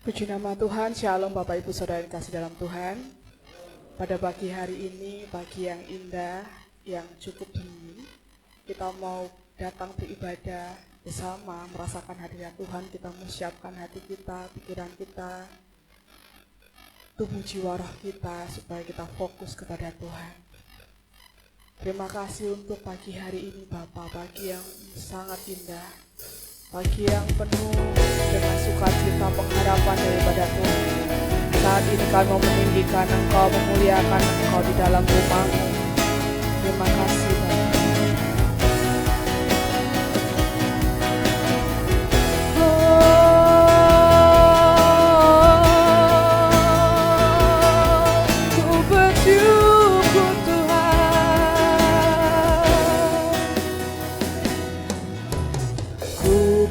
Puji nama Tuhan, Shalom Bapak Ibu Saudara yang kasih dalam Tuhan. Pada pagi hari ini, pagi yang indah, yang cukup dingin, kita mau datang beribadah bersama, merasakan hadirat Tuhan. Kita menyiapkan hati kita, pikiran kita, tubuh jiwa roh kita, supaya kita fokus kepada Tuhan. Terima kasih untuk pagi hari ini Bapak, pagi yang sangat indah, pagi yang penuh dengan sukacita pengharapan daripada Tuhan. Saat ini kami mau meninggikan Engkau, memuliakan Engkau di dalam rumahmu. Terima kasih Bapak.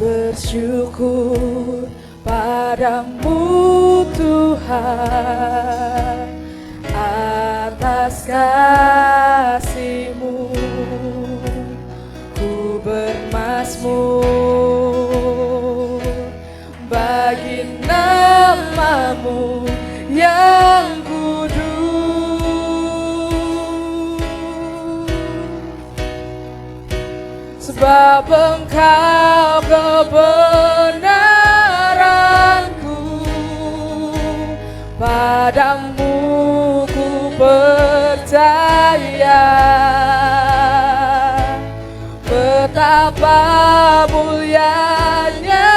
Bersyukur padamu Tuhan atas kasih-Mu, ku bermazmur bagi nama-Mu yang kudus, sebab Engkau kebenaranku, padamu ku percaya. Betapa mulianya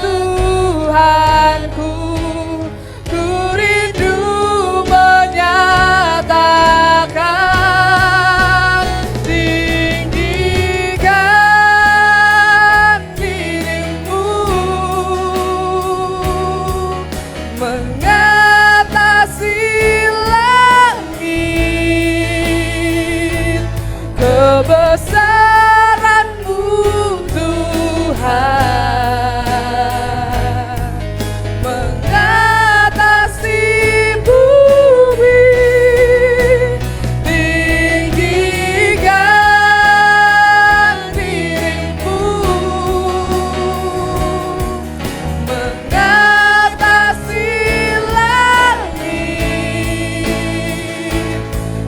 Tuhanku, ku rindu menyatakan, tinggikan dirimu mengatasi langit, kebesaran-Mu Tuhan mengatasi bumi. Tinggikan dirimu mengatasi langit,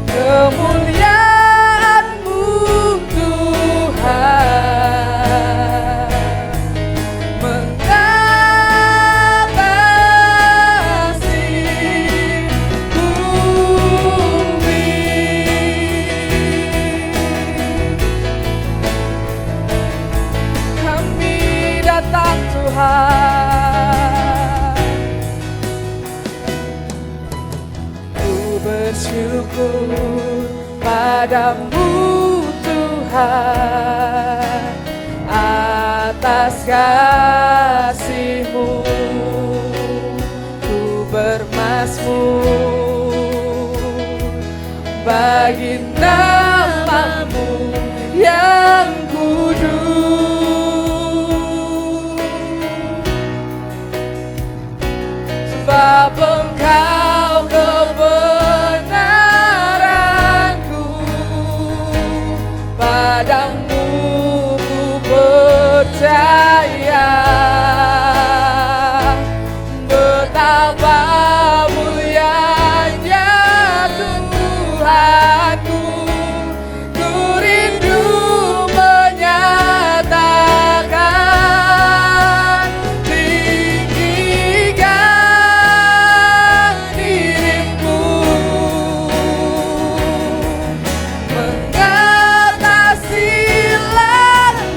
kemuliaan-Mu Tuhan mengatasi bumi. Kami datang Tuhan, ku bersyukur padamu Tuhan atas kasih-Mu, ku bermazmur bagi nama-Mu yang kudus, sebab Engkau kebenaranku, padamu ku percaya. Betapa mulianya Tuhanku, ku rindu menyatakan, tinggikan dirimu mengatasi langit,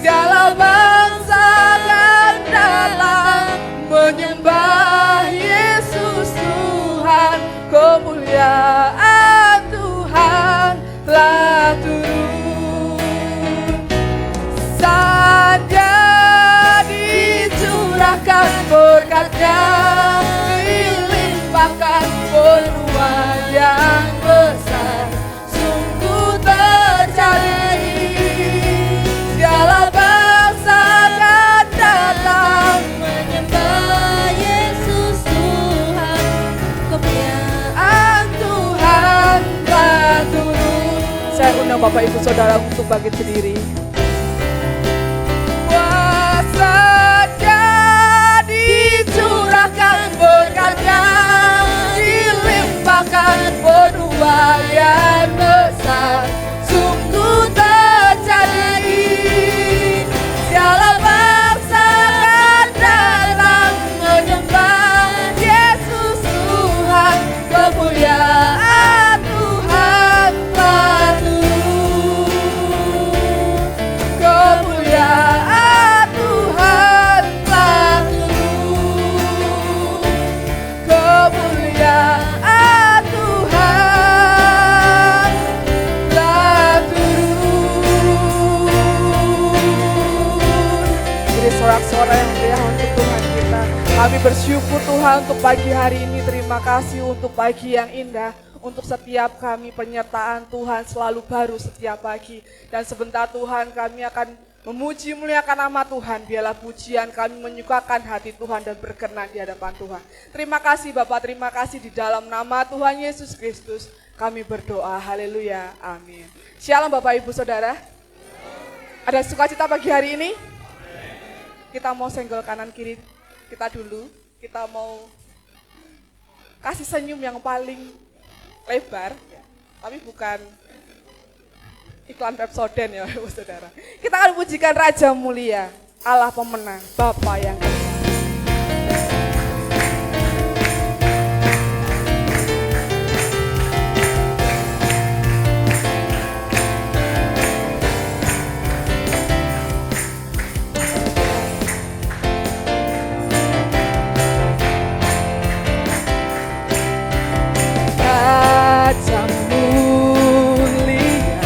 Segala bangsa akan datang menyembah Yesus Tuhan. Kemuliaan Tuhan telah turun. Saja dicurahkan berkat-Nya, dilimpahkan penuhan yang besar. Sungguh terjadi, segala bangsa akan datang menyembah Yesus Tuhan. Kemuliaan Tuhan telah turun. Saya undang Bapak Ibu Saudara untuk bangkit berdiri. Kuasa-Nya dicurahkan berkat-Nya, dilimpahkan penuhan yang besar. Sungguh terjadi, segala bangsa akan datang menyembah Yesus Tuhan. Kemuliaan Tuhan telah turun. Kemuliaan Tuhan telah turun. Kemuliaan Tuhan telah turun. Jadi sorak-sorai yang mulia hati Tuhan kita. Kami bersyukur Tuhan untuk pagi hari ini. Terima kasih untuk pagi yang indah. Untuk setiap kami penyertaan Tuhan selalu baru setiap pagi. Dan sebentar Tuhan kami akan memuji muliakan nama Tuhan. Biarlah pujian kami menyukakan hati Tuhan dan berkenan di hadapan Tuhan. Terima kasih Bapak, terima kasih di dalam nama Tuhan Yesus Kristus. Kami berdoa, haleluya, amin. Shalom Bapak Ibu Saudara. Ada sukacita pagi hari ini? Kita mau senggol kanan kiri kita dulu. Kita mau kasih senyum yang paling lebar, ya. Tapi bukan iklan Pepsodent ya Bapak Saudara. Kita akan pujikan Raja Mulia, Allah pemenang, Bapa yang Raja mulia,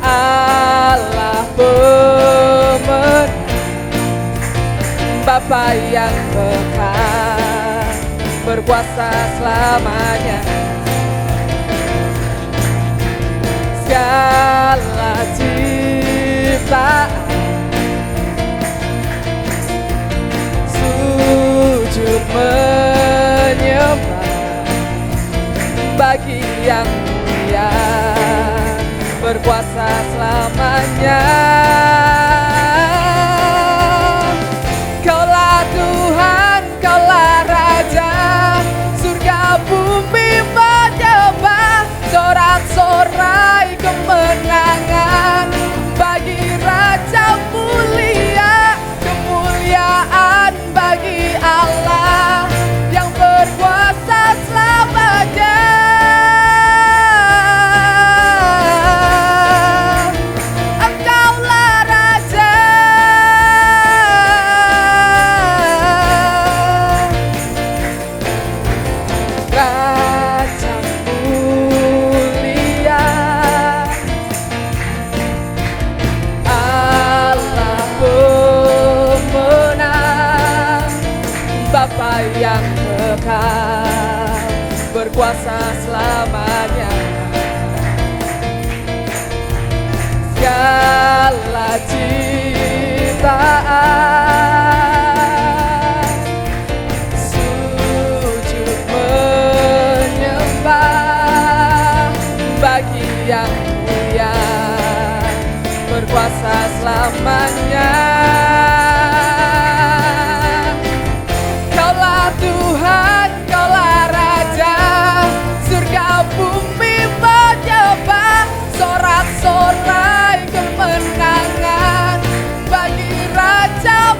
Allah pemenang, Bapa yang kekal, berkuasa selamanya. Segala ciptaan sujud menyembah bagi yang mulia, berkuasa selamanya. Kaulah Tuhan, Kaulah Raja, surga bumi menyembah, sorak-sorai kemenangan bagi Raja mulia. Kemuliaan bagi Allah yang berkuasa selamanya. Engkaulah Raja, Raja mulia, Allah pemenang, Bapa yang kekal, berkuasa selamanya. Segala ciptaan sujud menyembah bagi yang mulia, berkuasa selamanya. Kaulah Tuhan, Kaulah Raja, surga bumi menyembah, sorak-sorai kemenangan bagi Raja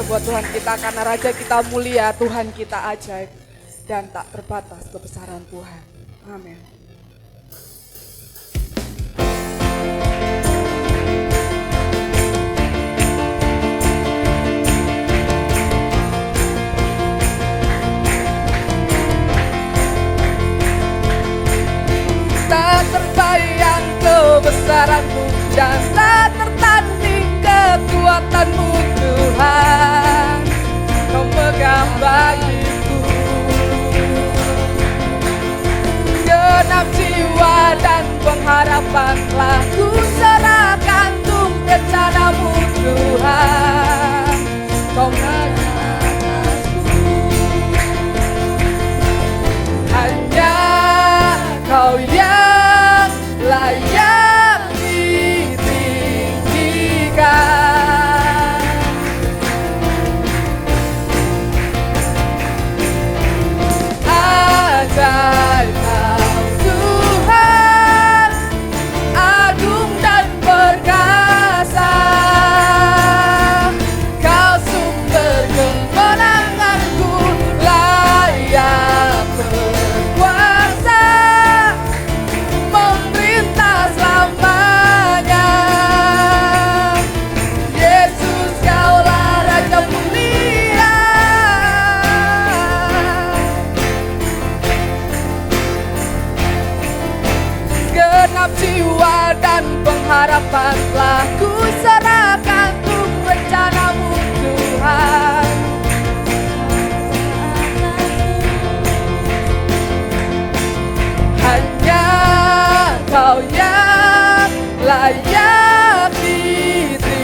sorak-sorai buat Tuhan kita, karena Raja kita mulia, Tuhan kita ajaib, dan tak terbatas kebesaran Tuhan. Amin. Tak terbayang kebesaran-Mu dan tak tertanding kekuatan-Mu, Tuhan. Kau megang bagiku genap jiwa dan pengharapan telah ku serahkan untuk rencana-Mu, Tuhan. Kau megang hanya Kau yang layak ditinggikan. Ajaib Kau Tuhan, agung dan perkasa. Kau sumber kemenanganku, layak berkuasa, memerintah selamanya. Yesus, Kaulah Raja mulia. Genap jiwa dan pengharapan telah ku serahkan untuk rencana-Mu, Tuhan. Hanya Kau yang layak ditinggikan.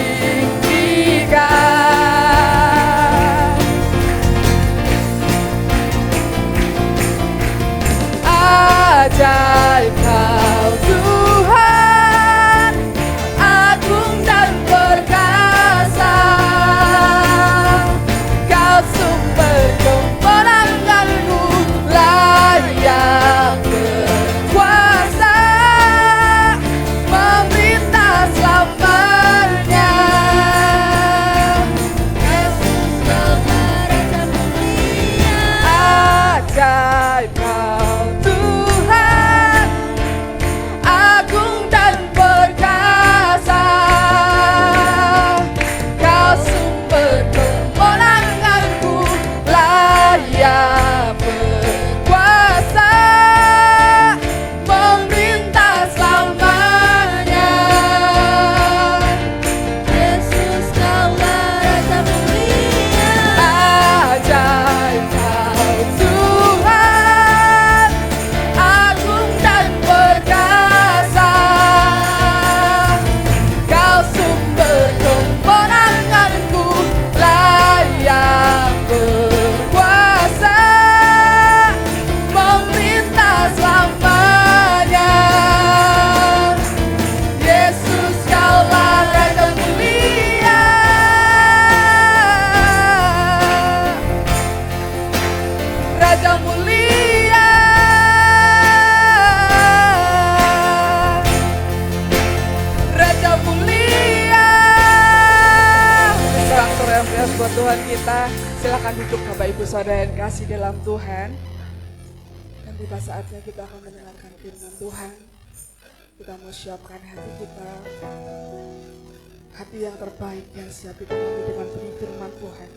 Ajaib Kau Tuhan, agung dan perkasa. Kau sumber kemenanganku, layak berkuasa, memerintah selamanya. Yesus, Kaulah Raja mulia. Ajaib Kau Tuhan, agung dan perkasa. Kau sumber kemenanganku, layak berkuasa, memerintah selamanya. Yesus, Kaulah Raja mulia. Ajaib Kau Tuhan, agung dan perkasa. Kau sumber kemenanganku, layak berkuasa, memerintah selamanya. Yesus, Kaulah Raja mulia. Raja mulia. Raja mulia. Sorak-sorai yang biasa buat Tuhan kita. Silakan duduk Bapak Ibu Saudara yang kasih dalam Tuhan. Dan tiba saatnya kita akan mendengarkan firman Tuhan. Kita mau siapkan hati kita, hati yang terbaik yang siap ditemani dengan benih firman Tuhan.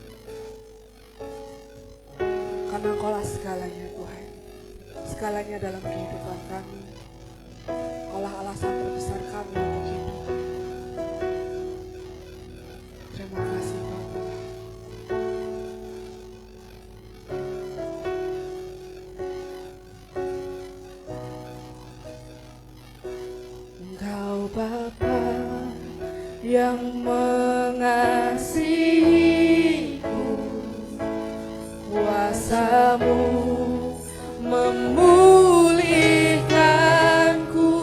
Karena Engkaulah segalanya, Tuhan. Segalanya dalam kehidupan kami. Engkaulah alasan terbesar kami untuk hidup. Terima kasih, Bapa. Engkau Bapa yang mengasihiku, kuasa-Mu memulihkanku,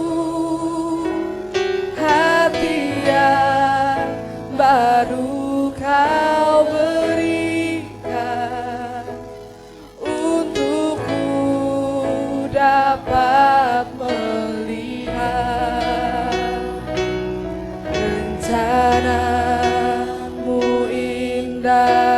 hati yang baru Kau berikan, untukku dapat melihat rencana-Mu indah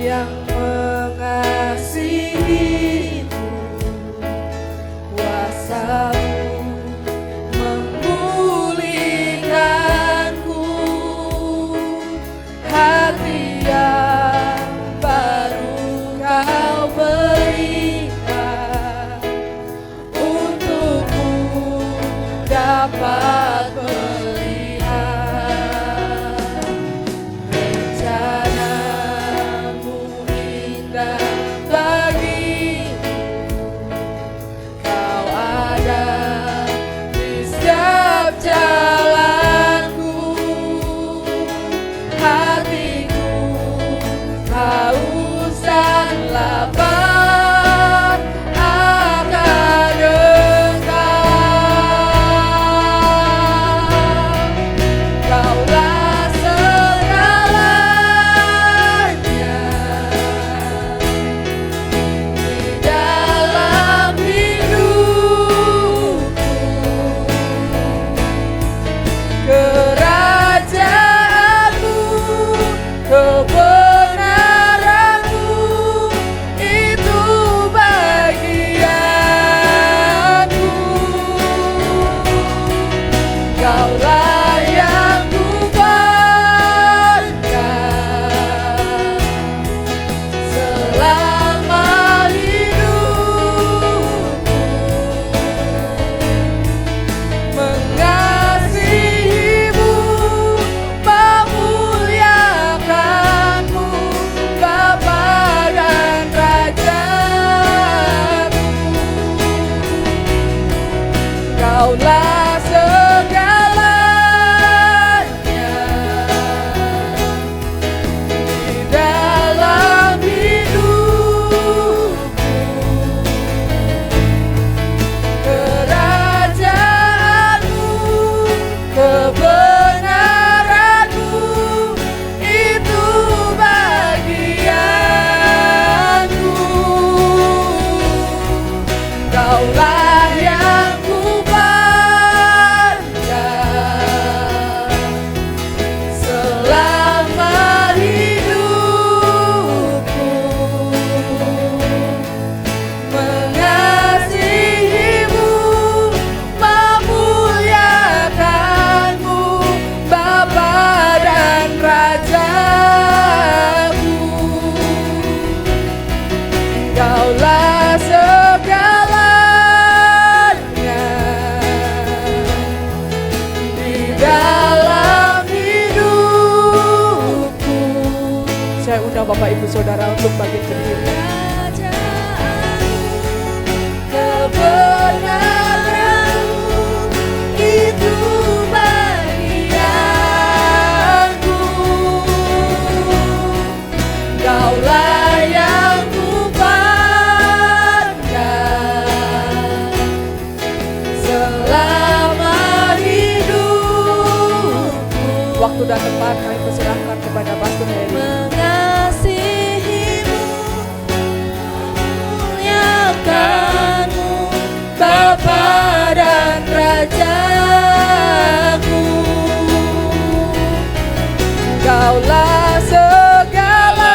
yang mengasihimu, kuasa-Mu memulihkanku, hati yang baru Kau berikan, untukku dapat melihat rencana-Mu indah bagiku. Kau ada di setiap jalanku, hatiku haus dan lapar akan Engkau. Kaulah segalanya di dalam hidupku, kerajaan-Mu, kebenaran-Mu, itu bagianku. Kaulah yang kubanggakan selama hidupku, mengasihimu, memuliakanmu, Bapa dan Rajaku. Kaulah segalanya di dalam hidupku, kerajaan-Mu, kebenaran-Mu, itu bagianku. Kaulah yang kubanggakan selama hidupku, mengasihimu, memuliakanmu, Bapa dan Rajaku. Kaulah segalanya di dalam hidupku. Saya undang Bapak Ibu Saudara untuk bangkit berdiri. Kebenaran-Mu itu bagianku. Kaulah yang kubanggakan selama hidupku. Waktu dan tempat kami persilahkan kepada Pastor Heri. Mengasihimu, memuliakanmu, Bapa dan Rajaku. Kaulah segalanya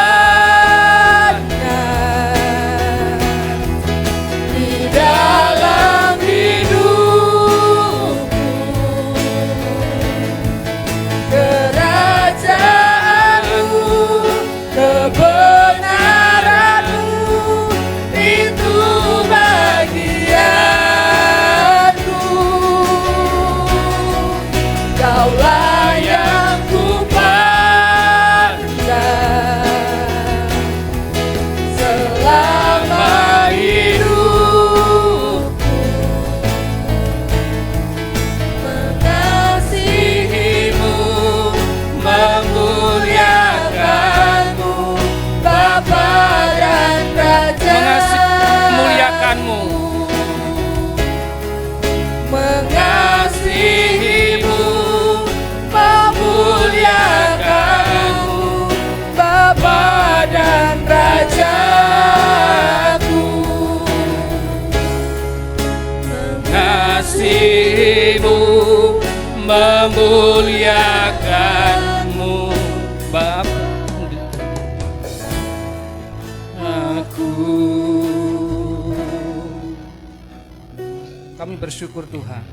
Kami bersyukur Tuhan,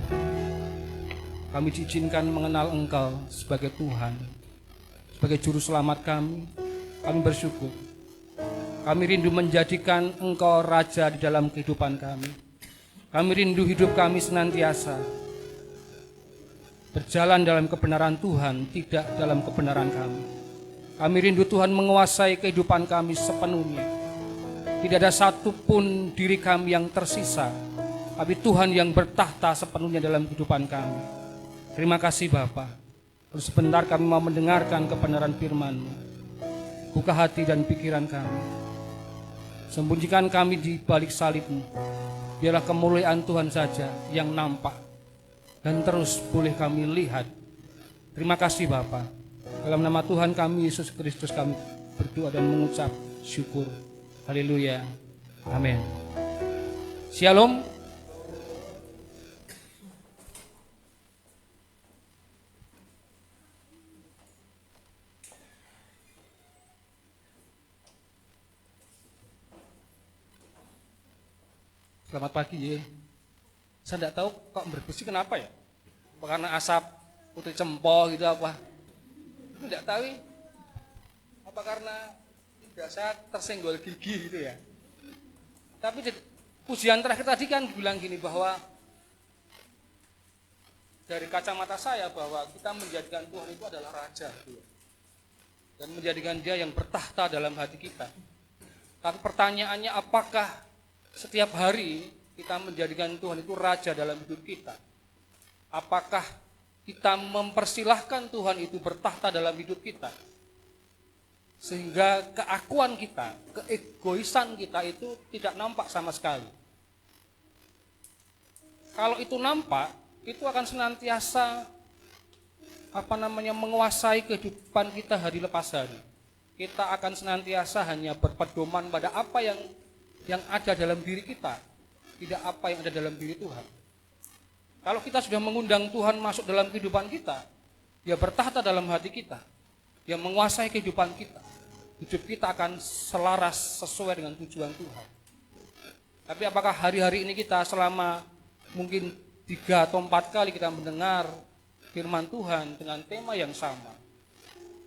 kami diizinkan mengenal Engkau sebagai Tuhan, sebagai Juru Selamat kami. Kami bersyukur, kami rindu menjadikan Engkau Raja di dalam kehidupan kami. Kami rindu hidup kami senantiasa berjalan dalam kebenaran Tuhan, tidak dalam kebenaran kami. Kami rindu Tuhan menguasai kehidupan kami sepenuhnya. Tidak ada satupun diri kami yang tersisa, tapi Tuhan yang bertahta sepenuhnya dalam kehidupan kami. Terima kasih Bapa. Terus sebentar kami mau mendengarkan kebenaran firman-Mu. Buka hati dan pikiran kami. Sembunyikan kami di balik salib-Mu. Biarlah kemuliaan Tuhan saja yang nampak dan terus boleh kami lihat. Terima kasih Bapa. Dalam nama Tuhan kami Yesus Kristus kami berdoa dan mengucap syukur. Haleluya. Amin. Shalom. Selamat pagi ya. Saya tidak tahu kok berbisik kenapa ya. Apa karena asap putih cempo gitu apa. Tidak tahu ya. Apa karena biasa tersenggol gigi gitu ya. Tapi pujian terakhir tadi kan bilang gini bahwa dari kacamata saya bahwa kita menjadikan Tuhan itu adalah Raja gitu ya. Dan menjadikan Dia yang bertahta dalam hati kita. Tapi pertanyaannya apakah setiap hari kita menjadikan Tuhan itu Raja dalam hidup kita? Apakah kita mempersilahkan Tuhan itu bertahta dalam hidup kita? Sehingga keakuan kita, keegoisan kita itu tidak nampak sama sekali. Kalau itu nampak, itu akan senantiasa menguasai kehidupan kita hari lepas hari. Kita akan senantiasa hanya berpedoman pada apa yang ada dalam diri kita, tidak apa yang ada dalam diri Tuhan. Kalau kita sudah mengundang Tuhan masuk dalam kehidupan kita, Dia bertahta dalam hati kita, Dia menguasai kehidupan kita. Hidup kita akan selaras sesuai dengan tujuan Tuhan. Tapi apakah hari-hari ini kita selama mungkin 3 atau 4 kali kita mendengar firman Tuhan dengan tema yang sama,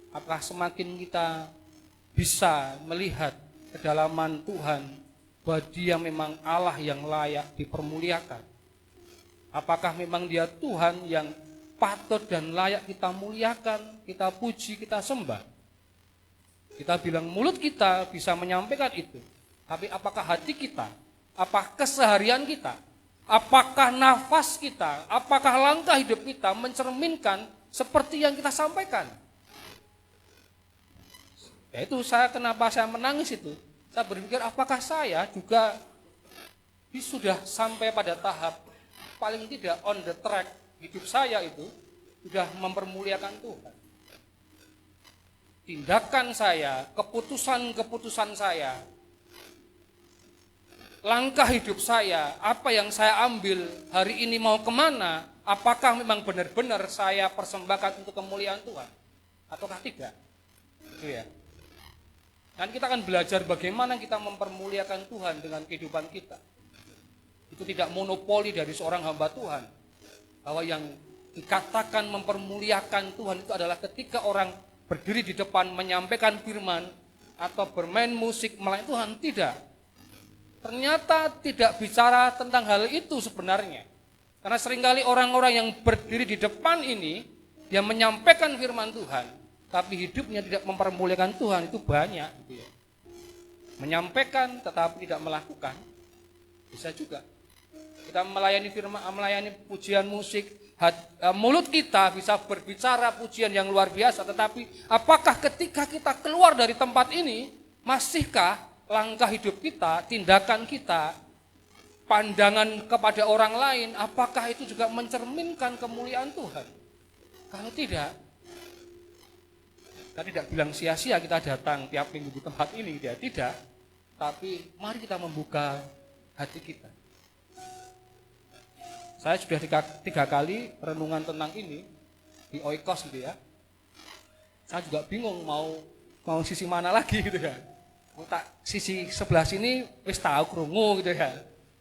apakah semakin kita bisa melihat kedalaman Tuhan, bahwa Dia memang Allah yang layak dipermuliakan? Apakah memang Dia Tuhan yang patut dan layak kita muliakan, kita puji, kita sembah? Kita bilang mulut kita bisa menyampaikan itu, tapi apakah hati kita, apakah keseharian kita, apakah nafas kita, apakah langkah hidup kita mencerminkan seperti yang kita sampaikan? Ya itu kenapa saya menangis itu. Saya berpikir apakah saya juga sudah sampai pada tahap paling tidak on the track hidup saya itu sudah mempermuliakan Tuhan. Tindakan saya, keputusan-keputusan saya, langkah hidup saya, apa yang saya ambil hari ini mau kemana, apakah memang benar-benar saya persembahkan untuk kemuliaan Tuhan ataukah tidak? Itu ya. Nanti kita akan belajar bagaimana kita mempermuliakan Tuhan dengan kehidupan kita. Itu tidak monopoli dari seorang hamba Tuhan. Bahwa yang dikatakan mempermuliakan Tuhan itu adalah ketika orang berdiri di depan menyampaikan firman atau bermain musik melayani Tuhan. Tidak. Ternyata tidak bicara tentang hal itu sebenarnya. Karena seringkali orang-orang yang berdiri di depan ini, dia menyampaikan firman Tuhan, tapi hidupnya tidak mempermuliakan Tuhan, itu banyak gitu ya. Menyampaikan tetapi tidak melakukan, bisa juga. Kita melayani firman, melayani pujian musik, mulut kita bisa berbicara pujian yang luar biasa, tetapi apakah ketika kita keluar dari tempat ini, masihkah langkah hidup kita, tindakan kita, pandangan kepada orang lain, apakah itu juga mencerminkan kemuliaan Tuhan? Kalau tidak, kita tidak bilang sia-sia kita datang tiap minggu di tempat ini, dia tidak. Tapi mari kita membuka hati kita. Saya sudah 3 kali renungan tentang ini di Oikos gitu ya. Saya juga bingung mau sisi mana lagi gitu ya. Sisi sebelah sini wis tahu krungu gitu ya.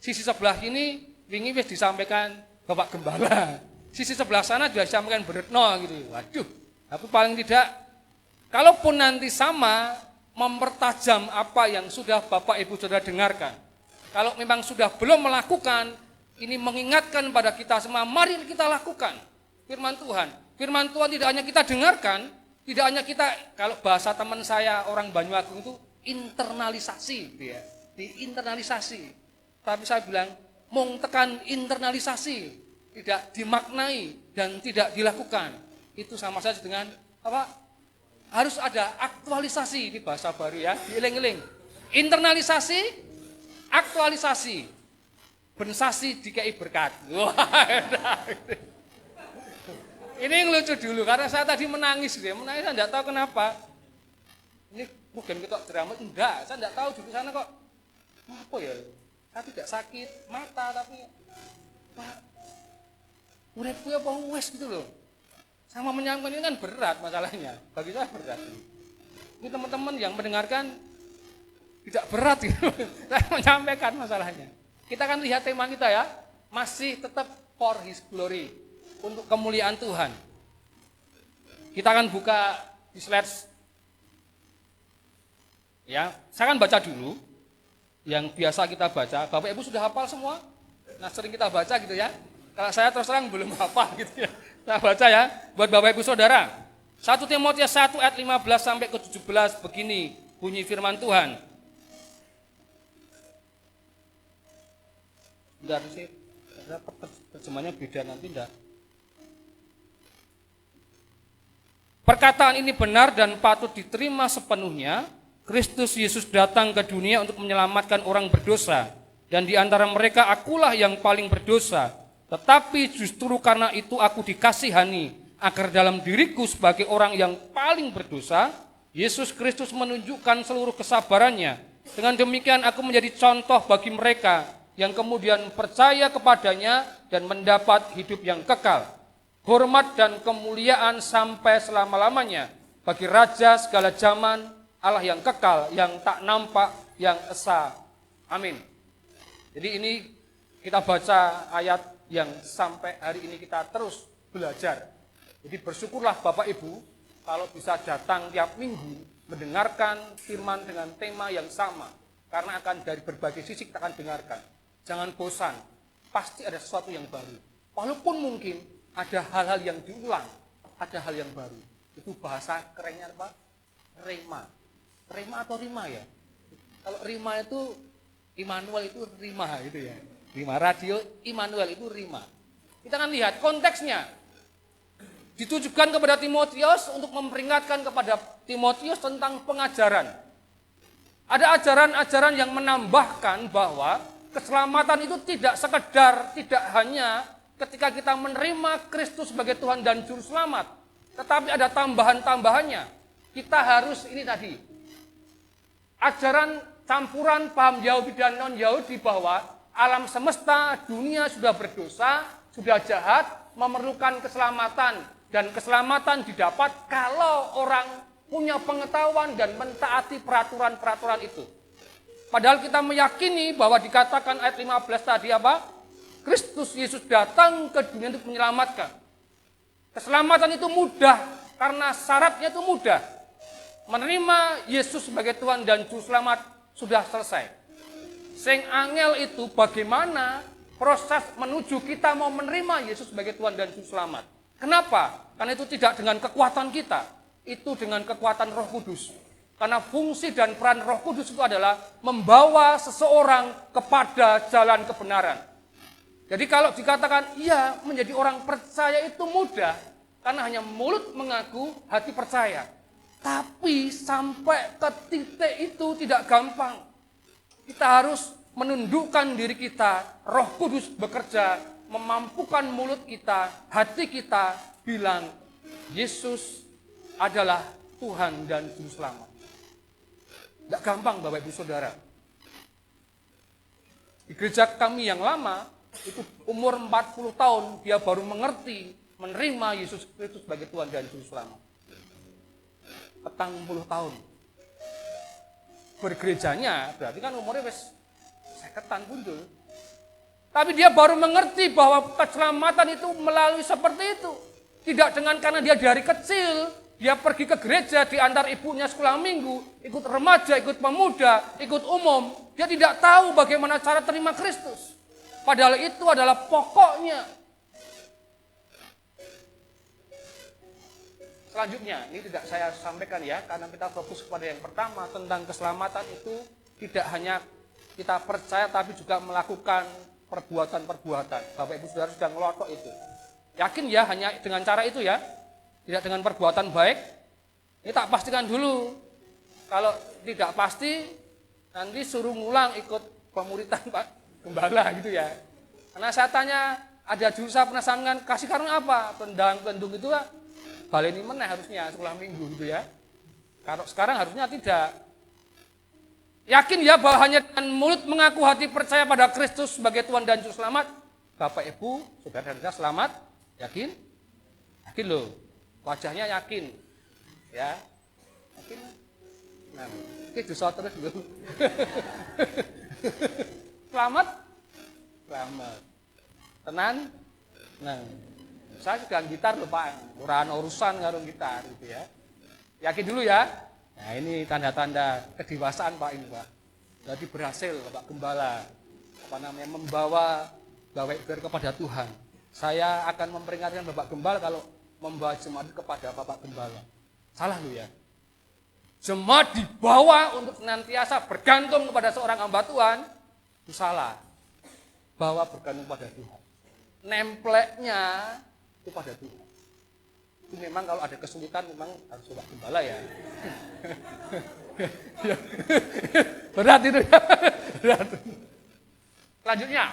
Sisi sebelah sini wingi wis disampaikan Bapak Gembala. Sisi sebelah sana juga disampaikan Bu Retno gitu. Waduh, tapi paling tidak kalaupun nanti sama mempertajam apa yang sudah Bapak Ibu Saudara dengarkan. Kalau memang sudah belum melakukan, ini mengingatkan pada kita semua, mari kita lakukan firman Tuhan. Firman Tuhan tidak hanya kita dengarkan, tidak hanya kita, kalau bahasa teman saya orang Banyuagung itu internalisasi, gitu ya, diinternalisasi. Tapi saya bilang, mung tekan internalisasi, tidak dimaknai dan tidak dilakukan. Itu sama saja dengan apa? Harus ada aktualisasi di bahasa baru ya, dieling-eling. Internalisasi, aktualisasi, bensasi DKI berkat. Ini yang lucu dulu karena saya tadi menangis, saya tidak tahu kenapa. Ini bukan ketok drama, enggak, saya tidak tahu di sana kok. Apa ya? Saya tidak sakit mata tapi Pak, uripku apa wes gitu loh. Sama menyampaikan ini kan berat masalahnya, bagi saya berat. Ini teman-teman yang mendengarkan tidak berat gitu. Saya menyampaikan masalahnya. Kita akan lihat tema kita ya, masih tetap for His glory, untuk kemuliaan Tuhan. Kita akan buka di slide. Ya, saya akan baca dulu yang biasa kita baca. Bapak Ibu sudah hafal semua? Nah, sering kita baca gitu ya. Kalau saya terus terang belum hafal gitu ya. Saya baca ya, buat Bapak Ibu Saudara. 1 Timotius 1 ayat 15 sampai ke 17 begini bunyi firman Tuhan. Bentar sih, terjemahnya beda nanti enggak. Perkataan ini benar dan patut diterima sepenuhnya. Kristus Yesus datang ke dunia untuk menyelamatkan orang berdosa, dan di antara mereka akulah yang paling berdosa. Tetapi justru karena itu aku dikasihani, agar dalam diriku sebagai orang yang paling berdosa, Yesus Kristus menunjukkan seluruh kesabarannya. Dengan demikian aku menjadi contoh bagi mereka yang kemudian percaya kepadanya dan mendapat hidup yang kekal. Hormat dan kemuliaan sampai selama-lamanya bagi Raja segala zaman, Allah yang kekal, yang tak nampak, yang esa. Amin. Jadi ini kita baca ayat yang sampai hari ini kita terus belajar. Jadi bersyukurlah Bapak Ibu kalau bisa datang tiap minggu mendengarkan firman dengan tema yang sama. Karena akan dari berbagai sisi kita akan dengarkan. Jangan bosan, pasti ada sesuatu yang baru. Walaupun mungkin ada hal-hal yang diulang, ada hal yang baru. Itu bahasa kerennya apa? Rema. Rema atau rima ya? Kalau rima itu, Immanuel itu rima gitu ya. Rima radio, Immanuel itu rima. Kita akan lihat konteksnya. Ditujukan kepada Timotius untuk memperingatkan kepada Timotius tentang pengajaran. Ada ajaran-ajaran yang menambahkan bahwa keselamatan itu tidak sekedar, tidak hanya ketika kita menerima Kristus sebagai Tuhan dan Juru Selamat. Tetapi ada tambahan-tambahannya. Kita harus ini tadi. Ajaran campuran paham Yahudi dan non-Yahudi bahwa alam semesta, dunia sudah berdosa, sudah jahat, memerlukan keselamatan. Dan keselamatan didapat kalau orang punya pengetahuan dan mentaati peraturan-peraturan itu. Padahal kita meyakini bahwa dikatakan ayat 15 tadi apa? Kristus Yesus datang ke dunia untuk menyelamatkan. Keselamatan itu mudah, karena syaratnya itu mudah. Menerima Yesus sebagai Tuhan dan Juru Selamat sudah selesai. Sing angel itu bagaimana proses menuju kita mau menerima Yesus sebagai Tuhan dan Juru Selamat. Kenapa? Karena itu tidak dengan kekuatan kita, itu dengan kekuatan Roh Kudus. Karena fungsi dan peran Roh Kudus itu adalah membawa seseorang kepada jalan kebenaran. Jadi kalau dikatakan iya menjadi orang percaya itu mudah, karena hanya mulut mengaku, hati percaya. Tapi sampai ke titik itu tidak gampang. Kita harus menundukkan diri kita, Roh Kudus bekerja, memampukan mulut kita, hati kita bilang, Yesus adalah Tuhan dan Juru Selamat. Tidak gampang Bapak Ibu Saudara. Di gereja kami yang lama, itu umur 40 tahun, dia baru mengerti, menerima Yesus Kristus sebagai Tuhan dan Juru Selamat. 40 tahun. bergerejanya, berarti kan umurnya wis 50-an pundul. Tapi dia baru mengerti bahwa keselamatan itu melalui seperti itu. Tidak dengan karena dia dari kecil, dia pergi ke gereja, diantar ibunya sekolah minggu, ikut remaja, ikut pemuda, ikut umum. Dia tidak tahu bagaimana cara terima Kristus. Padahal itu adalah pokoknya. Selanjutnya, ini tidak saya sampaikan ya, karena kita fokus kepada yang pertama, tentang keselamatan itu tidak hanya kita percaya, tapi juga melakukan perbuatan-perbuatan. Bapak Ibu Saudara sudah ngelotok itu. Yakin ya hanya dengan cara itu ya, tidak dengan perbuatan baik. Ini tak pastikan dulu. Kalau tidak pasti, nanti suruh ngulang ikut pemuritan Pak Gembala gitu ya. Karena saya tanya, ada jurusan penasaran kasih karena apa? Pendang-pendung itu baleni meneh harusnya sekolah minggu gitu ya. Kalau sekarang harusnya tidak. Yakin ya bahwa hanya dengan mulut mengaku hati percaya pada Kristus sebagai Tuhan dan Juru Selamat. Bapak Ibu, saudara dan saudara selamat. Yakin? Yakin loh. Wajahnya yakin. Ya. Yakin? Nah, oke dosa terus dulu. Selamat? Selamat. Tenan? Nah. Saya juga gitar loh Pak. Ora urusan karo gitar gitu ya. Yakin dulu ya. Nah ini tanda-tanda kedewasaan Pak ini Pak. Jadi berhasil Pak Gembala membawa Bapak Ibu kepada Tuhan. Saya akan memperingatkan Bapak Gembala kalau membawa jemaat kepada Bapak Gembala. Salah lu ya. Jemaat dibawa untuk senantiasa bergantung kepada seorang hamba Tuhan. Itu salah. Bawa bergantung pada Tuhan. Nempleknya itu pada Tuhan. Itu memang kalau ada kesulitan memang harus Bapak Gembala ya. Berat itu ya. Berat. Selanjutnya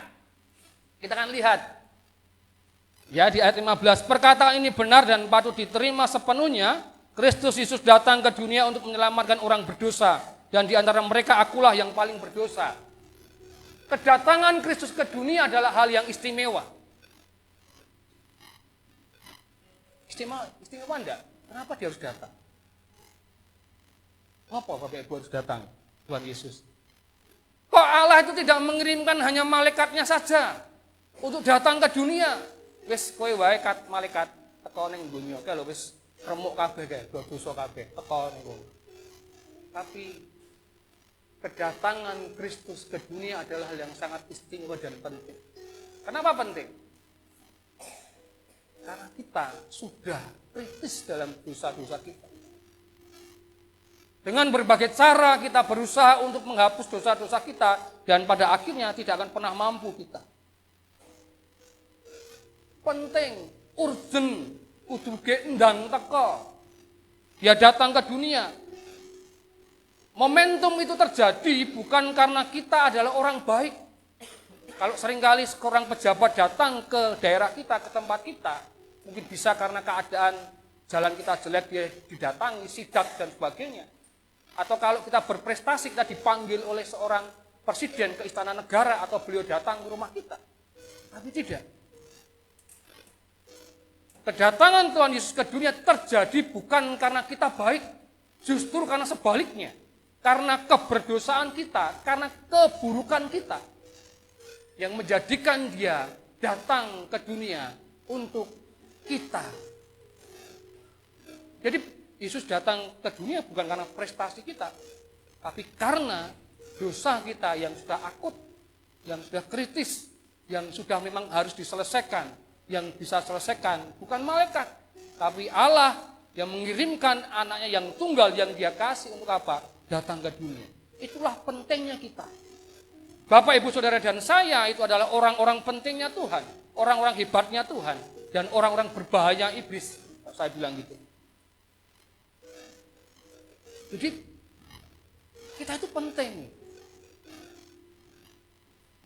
kita akan lihat ya di ayat 15, perkataan ini benar dan patut diterima sepenuhnya. Kristus Yesus datang ke dunia untuk menyelamatkan orang berdosa, dan di antara mereka akulah yang paling berdosa. Kedatangan Kristus ke dunia adalah hal yang istimewa. Istimewa enggak? Kenapa dia harus datang? Apa Bapak Ibu harus datang Tuhan Yesus? Kok Allah itu tidak mengirimkan hanya malaikatnya saja untuk datang ke dunia? Wis kowe wae kat malaikat teko ning donya kae lho wis remuk kabeh kae, dosa kabeh teko niku. Tapi kedatangan Kristus ke dunia adalah hal yang sangat istimewa dan penting. Kenapa penting? Karena kita sudah kritis dalam dosa-dosa kita. Dengan berbagai cara kita berusaha untuk menghapus dosa-dosa kita, dan pada akhirnya tidak akan pernah mampu kita. Penting, urgent, kudu gendang teko. Dia datang ke dunia. Momentum itu terjadi bukan karena kita adalah orang baik. Kalau seringkali seorang pejabat datang ke daerah kita, ke tempat kita, mungkin bisa karena keadaan jalan kita jelek, dia didatangi, sidak dan sebagainya. Atau kalau kita berprestasi, kita dipanggil oleh seorang presiden ke istana negara, atau beliau datang ke rumah kita. Tapi tidak. Kedatangan Tuhan Yesus ke dunia terjadi bukan karena kita baik, justru karena sebaliknya. Karena keberdosaan kita, karena keburukan kita, yang menjadikan dia datang ke dunia untuk kita. Jadi Yesus datang ke dunia bukan karena prestasi kita, tapi karena dosa kita yang sudah akut, yang sudah kritis, yang sudah memang harus diselesaikan. Yang bisa selesaikan bukan malaikat, tapi Allah yang mengirimkan anaknya yang tunggal yang dia kasih untuk apa? Datang ke dunia. Itulah pentingnya kita. Bapak, Ibu, Saudara, dan saya itu adalah orang-orang pentingnya Tuhan, orang-orang hebatnya Tuhan, dan orang-orang berbahaya iblis. Saya bilang gitu. Jadi kita itu penting.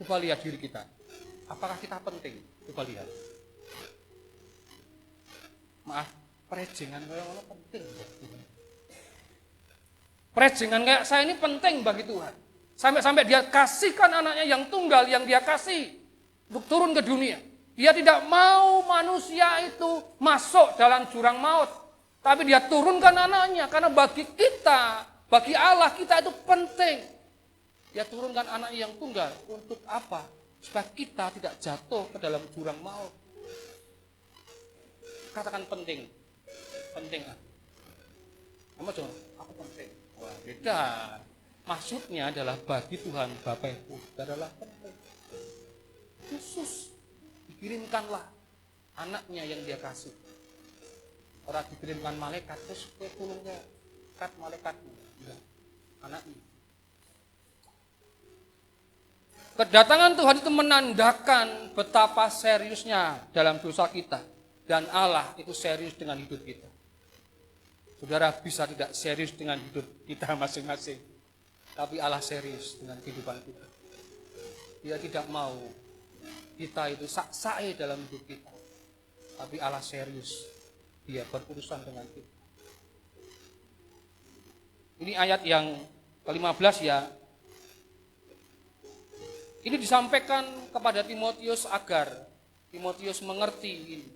Coba lihat diri kita. Apakah kita penting? Coba lihat. Maaf, prejengan kayak ngono penting. Prejengan kayak saya ini penting bagi Tuhan. Sampai-sampai dia kasihkan anaknya yang tunggal yang dia kasih untuk turun ke dunia. Dia tidak mau manusia itu masuk dalam jurang maut. Tapi dia turunkan anaknya karena bagi kita, Bagi Allah kita itu penting. Dia turunkan anaknya yang tunggal. Untuk apa? Supaya kita tidak jatuh ke dalam jurang maut. Katakan penting. Penting. Kamu coba, aku penting. Wah, beda. Maksudnya adalah bagi Tuhan Bapa itu adalah penting. Khusus dikirimkanlah anaknya yang dia kasih. Orang dikirimkan malaikat terus tulungnya kat malaikatnya. Enggak, anaknya. Kedatangan Tuhan itu menandakan betapa seriusnya dalam dosa kita. Dan Allah itu serius dengan hidup kita. Saudara bisa tidak serius dengan hidup kita masing-masing. Tapi Allah serius dengan kehidupan kita. Dia tidak mau kita itu sak-sae dalam hidup kita. Tapi Allah serius. Dia berurusan dengan kita. Ini ayat yang ke-15 ya. Ini disampaikan kepada Timotius agar Timotius mengerti ini.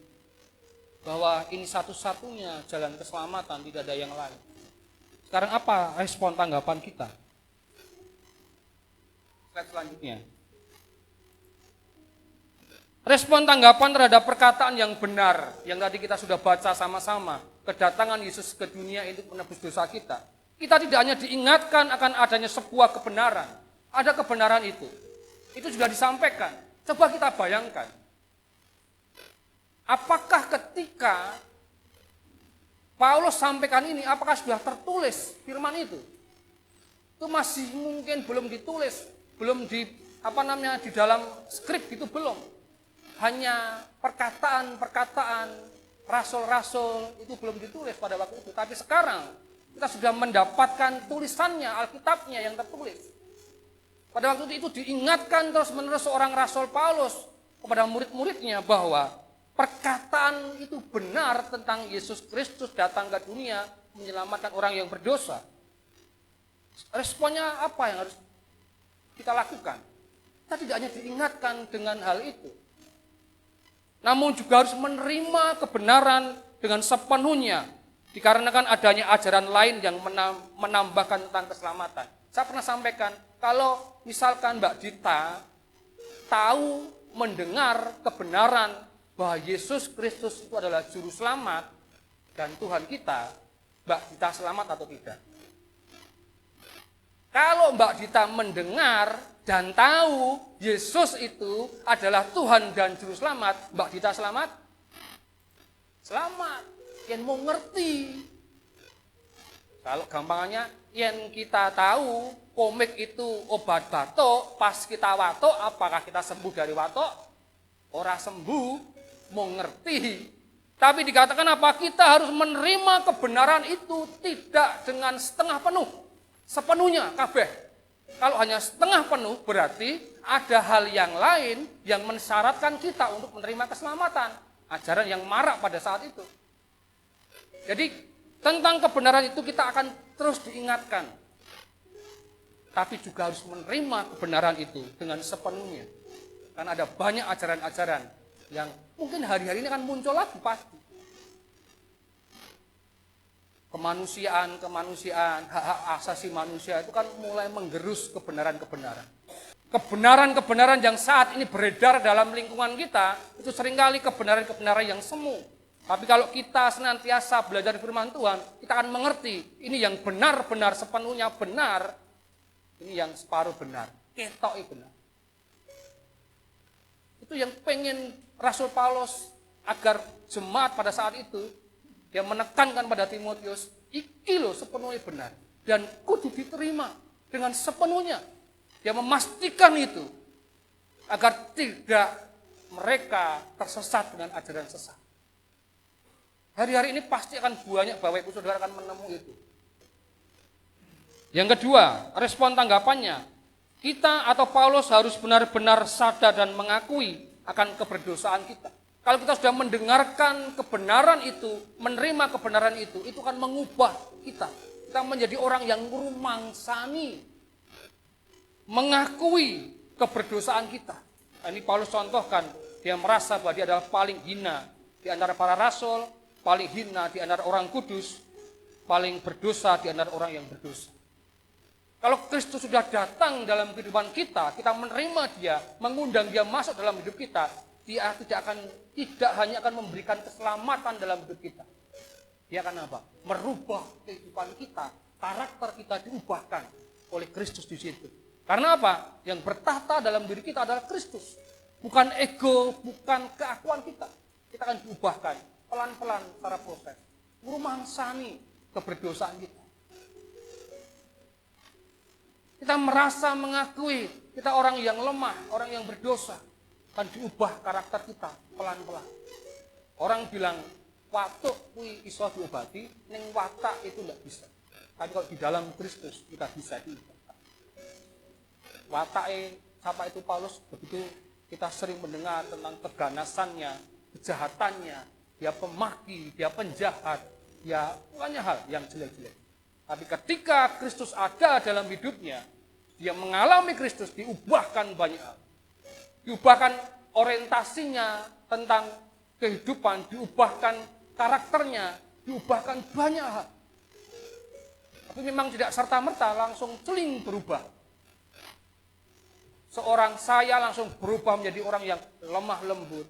Bahwa ini satu-satunya jalan keselamatan, tidak ada yang lain. Sekarang apa respon tanggapan kita? Slide selanjutnya. Respon tanggapan terhadap perkataan yang benar, yang tadi kita sudah baca sama-sama, kedatangan Yesus ke dunia untuk menebus dosa kita. Kita tidak hanya diingatkan akan adanya sebuah kebenaran, ada kebenaran itu. Itu juga disampaikan. Coba kita bayangkan. Apakah ketika Paulus sampaikan ini, apakah sudah tertulis firman itu? Itu masih mungkin belum ditulis, belum di dalam skrip gitu belum. Hanya perkataan-perkataan rasul-rasul itu belum ditulis pada waktu itu. Tapi sekarang kita sudah mendapatkan tulisannya, Alkitabnya yang tertulis. Pada waktu itu diingatkan terus-menerus seorang Rasul Paulus kepada murid-muridnya bahwa perkataan itu benar tentang Yesus Kristus datang ke dunia menyelamatkan orang yang berdosa. Responnya apa yang harus kita lakukan? Kita tidak hanya diingatkan dengan hal itu, namun juga harus menerima kebenaran dengan sepenuhnya, dikarenakan adanya ajaran lain yang menambahkan tentang keselamatan. Saya pernah sampaikan, kalau misalkan Mbak Dita tahu mendengar kebenaran bahwa Yesus Kristus itu adalah juru selamat dan Tuhan kita, Mbak Dita selamat atau tidak? Kalau Mbak Dita mendengar dan tahu Yesus itu adalah Tuhan dan juru selamat, Mbak Dita selamat? Selamat. Yang mau ngerti. Kalau gampangnya, yang kita tahu komik itu obat batuk, pas kita watuk, apakah kita sembuh dari watuk? Ora sembuh, mau ngerti. Tapi dikatakan apa? Kita harus menerima kebenaran itu tidak dengan setengah penuh. Sepenuhnya, kabeh. Kalau hanya setengah penuh, berarti ada hal yang lain yang mensyaratkan kita untuk menerima keselamatan. Ajaran yang marak pada saat itu. Jadi, tentang kebenaran itu kita akan terus diingatkan. Tapi juga harus menerima kebenaran itu dengan sepenuhnya. Karena ada banyak ajaran-ajaran yang mungkin hari-hari ini akan muncul lagi pasti. Kemanusiaan, hak-hak asasi manusia itu kan mulai menggerus kebenaran-kebenaran. Kebenaran-kebenaran yang saat ini beredar dalam lingkungan kita, itu seringkali kebenaran-kebenaran yang semu. Tapi kalau kita senantiasa belajar firman Tuhan, kita akan mengerti ini yang benar-benar sepenuhnya benar, ini yang separuh benar, ketoknya benar. Itu yang pengen Rasul Paulus agar jemaat pada saat itu, dia menekankan pada Timotius, iki loh sepenuhnya benar. Dan kudu diterima dengan sepenuhnya. Dia memastikan itu, agar tidak mereka tersesat dengan ajaran sesat. Hari-hari ini pasti akan banyak Bapak Ibu Saudara akan menemui itu. Yang kedua, respon tanggapannya, kita atau Paulus harus benar-benar sadar dan mengakui akan keberdosaan kita. Kalau kita sudah mendengarkan kebenaran itu, menerima kebenaran itu akan mengubah kita. Kita menjadi orang yang rumangsani, mengakui keberdosaan kita. Nah, ini Paulus contohkan, dia merasa bahwa dia adalah paling hina di antara para rasul, paling hina di antara orang kudus, paling berdosa di antara orang yang berdosa. Kalau Kristus sudah datang dalam kehidupan kita, kita menerima dia, mengundang dia masuk dalam hidup kita, dia tidak hanya akan memberikan keselamatan dalam hidup kita. Dia akan apa? Merubah kehidupan kita, karakter kita diubahkan oleh Kristus di situ. Karena apa? Yang bertahta dalam diri kita adalah Kristus. Bukan ego, bukan keakuan kita. Kita akan diubahkan pelan-pelan secara proses. Ngurumangsani keberdosaan kita. Kita merasa mengakui kita orang yang lemah, orang yang berdosa. Akan diubah karakter kita pelan-pelan. Orang bilang, watuk kui iso diobati, ning watak itu tidak bisa. Tapi kalau di dalam Kristus kita bisa diubah. Watake siapa itu Paulus, begitu kita sering mendengar tentang keganasannya, kejahatannya, dia pemaki, dia penjahat, dia banyak hal yang jelek-jelek. Tapi ketika Kristus ada dalam hidupnya, dia mengalami Kristus, diubahkan banyak hal. Diubahkan orientasinya tentang kehidupan, diubahkan karakternya, diubahkan banyak hal. Tapi memang tidak serta-merta langsung celing berubah. Seorang saya langsung berubah menjadi orang yang lemah lembut,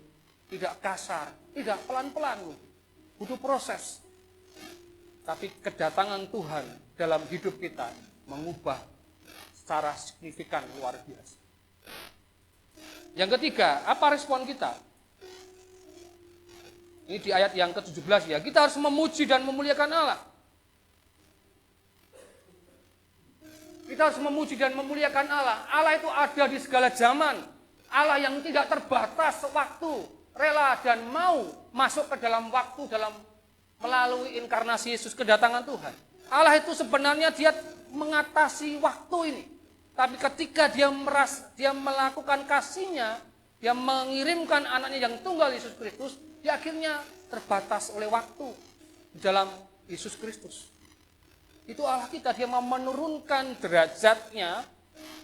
tidak kasar, tidak pelan-pelan. Butuh proses. Tapi kedatangan Tuhan dalam hidup kita mengubah secara signifikan luar biasa. Yang ketiga, apa respon kita? Ini di ayat yang ke-17 ya. Kita harus memuji dan memuliakan Allah. Kita harus memuji dan memuliakan Allah. Allah itu ada di segala zaman. Allah yang tidak terbatas waktu, rela dan mau masuk ke dalam waktu melalui inkarnasi Yesus, kedatangan Tuhan. Allah itu sebenarnya dia mengatasi waktu ini. Tapi ketika dia melakukan kasihnya, dia mengirimkan anaknya yang tunggal Yesus Kristus, dia akhirnya terbatas oleh waktu di dalam Yesus Kristus. Itu Allah kita, dia mau menurunkan derajatnya